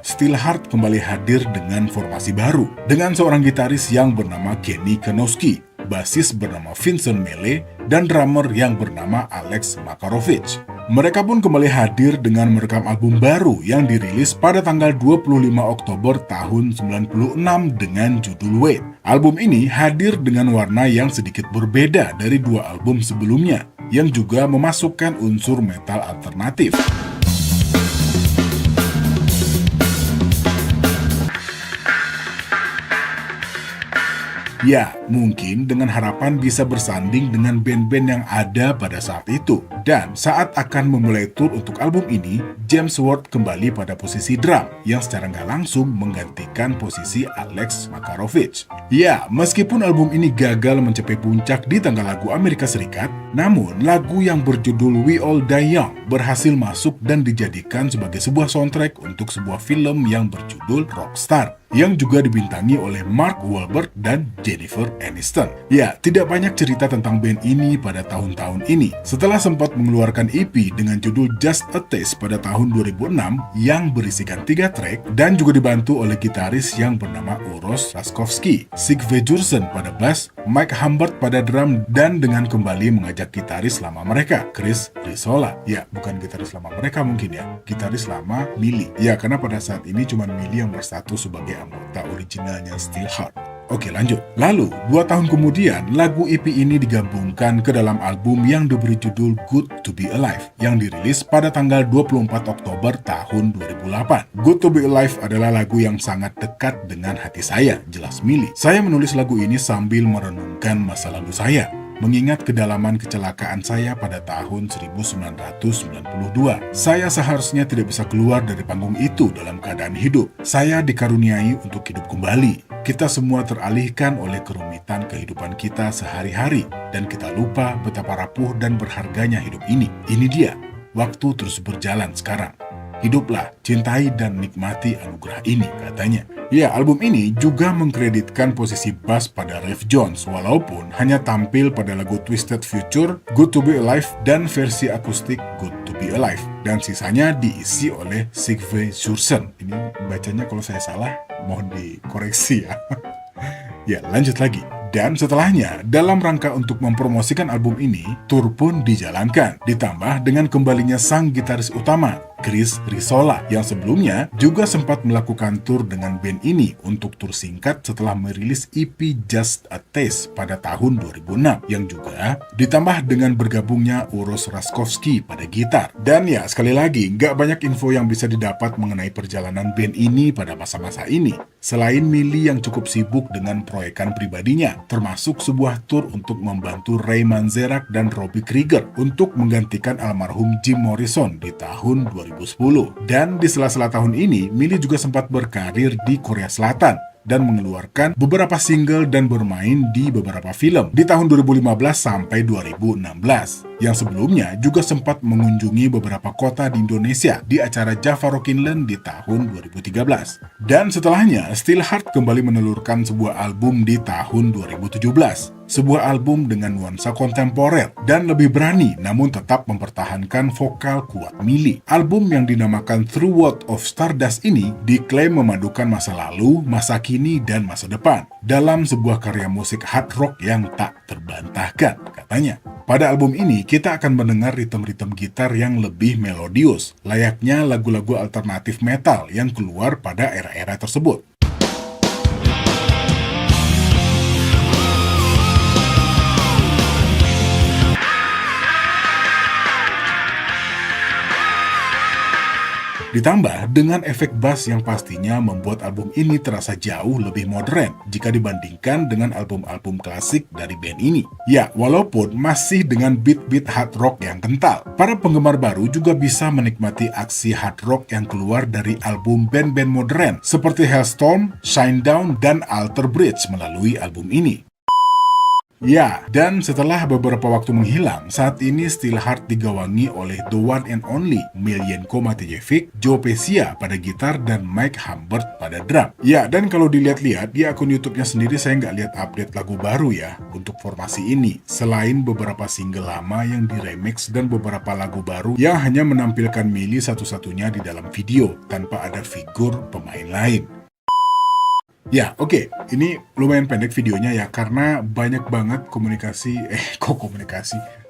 Steelheart kembali hadir dengan formasi baru, dengan seorang gitaris yang bernama Kenny Kanowski, basis bernama Vincent Mele, dan drummer yang bernama Alex Makarovich. Mereka pun kembali hadir dengan merekam album baru yang dirilis pada tanggal 25 Oktober tahun 96 dengan judul Wait. Album ini hadir dengan warna yang sedikit berbeda dari dua album sebelumnya, yang juga memasukkan unsur metal alternatif. Ya, mungkin dengan harapan bisa bersanding dengan band-band yang ada pada saat itu. Dan saat akan memulai tur untuk album ini, James Ward kembali pada posisi drum, yang secara nggak langsung menggantikan posisi Alex Makarovich. Ya, meskipun album ini gagal mencapai puncak di tangga lagu Amerika Serikat, namun lagu yang berjudul We All Die Young berhasil masuk dan dijadikan sebagai sebuah soundtrack untuk sebuah film yang berjudul Rockstar, yang juga dibintangi oleh Mark Wahlberg dan Jennifer Aniston. Ya, tidak banyak cerita tentang band ini pada tahun-tahun ini. Setelah sempat mengeluarkan EP dengan judul Just a Taste pada tahun 2006 yang berisikan 3 track dan juga dibantu oleh gitaris yang bernama Uros Raskovsky, Sigve Jursen pada bass, Mike Humbert pada drum, dan dengan kembali mengajak gitaris lama mereka, Chris Risola. Ya, bukan gitaris lama mereka mungkin ya, gitaris lama Millie. Ya, karena pada saat ini cuma Millie yang bersatu sebagai anggota originalnya Steelheart. Oke, lanjut. Lalu, 2 tahun kemudian, lagu EP ini digabungkan ke dalam album yang diberi judul Good to Be Alive, yang dirilis pada tanggal 24 Oktober tahun 2008. Good to Be Alive adalah lagu yang sangat dekat dengan hati saya, jelas Millie. Saya menulis lagu ini sambil merenungkan masa lalu saya. mengingat kedalaman kecelakaan saya pada tahun 1992. Saya seharusnya tidak bisa keluar dari panggung itu dalam keadaan hidup. Saya dikaruniai untuk hidup kembali. Kita semua teralihkan oleh kerumitan kehidupan kita sehari-hari, dan kita lupa betapa rapuh dan berharganya hidup ini. Ini dia, waktu terus berjalan sekarang. Hiduplah, cintai dan nikmati anugerah ini, katanya. Ya, album ini juga mengkreditkan posisi bass pada Ralph Jones, walaupun hanya tampil pada lagu Twisted Future, Good to Be Alive, dan versi akustik Good to Be Alive. Dan sisanya diisi oleh Sigve Sursen. Ini bacanya kalau saya salah, mohon dikoreksi ya. Ya, lanjut lagi. Dan setelahnya, dalam rangka untuk mempromosikan album ini, tur pun dijalankan. Ditambah dengan kembalinya sang gitaris utama, Chris Risola, yang sebelumnya juga sempat melakukan tur dengan band ini untuk tur singkat setelah merilis EP Just a Taste pada tahun 2006, yang juga ditambah dengan bergabungnya Uros Raskowski pada gitar. Dan ya, sekali lagi, nggak banyak info yang bisa didapat mengenai perjalanan band ini pada masa-masa ini, selain Millie yang cukup sibuk dengan proyekan pribadinya, termasuk sebuah tur untuk membantu Ray Manzarek dan Robbie Krieger untuk menggantikan almarhum Jim Morrison di tahun 2010. Dan di sela-sela tahun ini, Millie juga sempat berkarir di Korea Selatan dan mengeluarkan beberapa single dan bermain di beberapa film di tahun 2015 sampai 2016. Yang sebelumnya juga sempat mengunjungi beberapa kota di Indonesia di acara Java Rockinland di tahun 2013. Dan setelahnya, Steelheart kembali menelurkan sebuah album di tahun 2017. Sebuah album dengan nuansa kontemporer dan lebih berani, namun tetap mempertahankan vokal kuat Millie. Album yang dinamakan Through World of Stardust ini diklaim memadukan masa lalu, masa kini, dan masa depan dalam sebuah karya musik hard rock yang tak terbantahkan, katanya. Pada album ini, kita akan mendengar ritme-ritme gitar yang lebih melodius, layaknya lagu-lagu alternatif metal yang keluar pada era-era tersebut. Ditambah dengan efek bass yang pastinya membuat album ini terasa jauh lebih modern jika dibandingkan dengan album-album klasik dari band ini. Ya, walaupun masih dengan beat-beat hard rock yang kental, para penggemar baru juga bisa menikmati aksi hard rock yang keluar dari album band-band modern seperti Hellstorm, Shinedown, dan Alter Bridge melalui album ini. Ya, dan setelah beberapa waktu menghilang, saat ini Steelheart digawangi oleh the one and only Miljenko Matejevic, Joe Pescia pada gitar, dan Mike Humbert pada drum. Ya, dan kalau dilihat-lihat di akun YouTube-nya sendiri, saya nggak lihat update lagu baru ya untuk formasi ini, selain beberapa single lama yang diremix dan beberapa lagu baru yang hanya menampilkan Millie satu-satunya di dalam video tanpa ada figur pemain lain. Ya, oke. Ini lumayan pendek videonya ya, karena banyak banget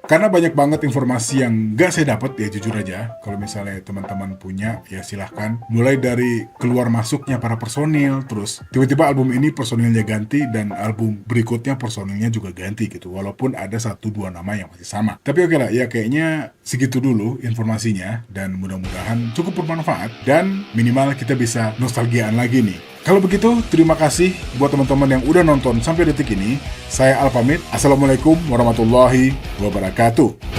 karena banyak banget informasi yang gak saya dapat ya, jujur aja. Kalau misalnya teman-teman punya, ya silahkan. Mulai dari keluar masuknya para personil, terus tiba-tiba album ini personilnya ganti, dan album berikutnya personilnya juga ganti gitu. Walaupun ada 1-2 nama yang masih sama. Tapi oke lah, ya kayaknya segitu dulu informasinya, dan mudah-mudahan cukup bermanfaat, dan minimal kita bisa nostalgiaan lagi nih. Kalau begitu, terima kasih buat teman-teman yang udah nonton sampai detik ini. Saya Al pamit. Assalamualaikum warahmatullahi wabarakatuh.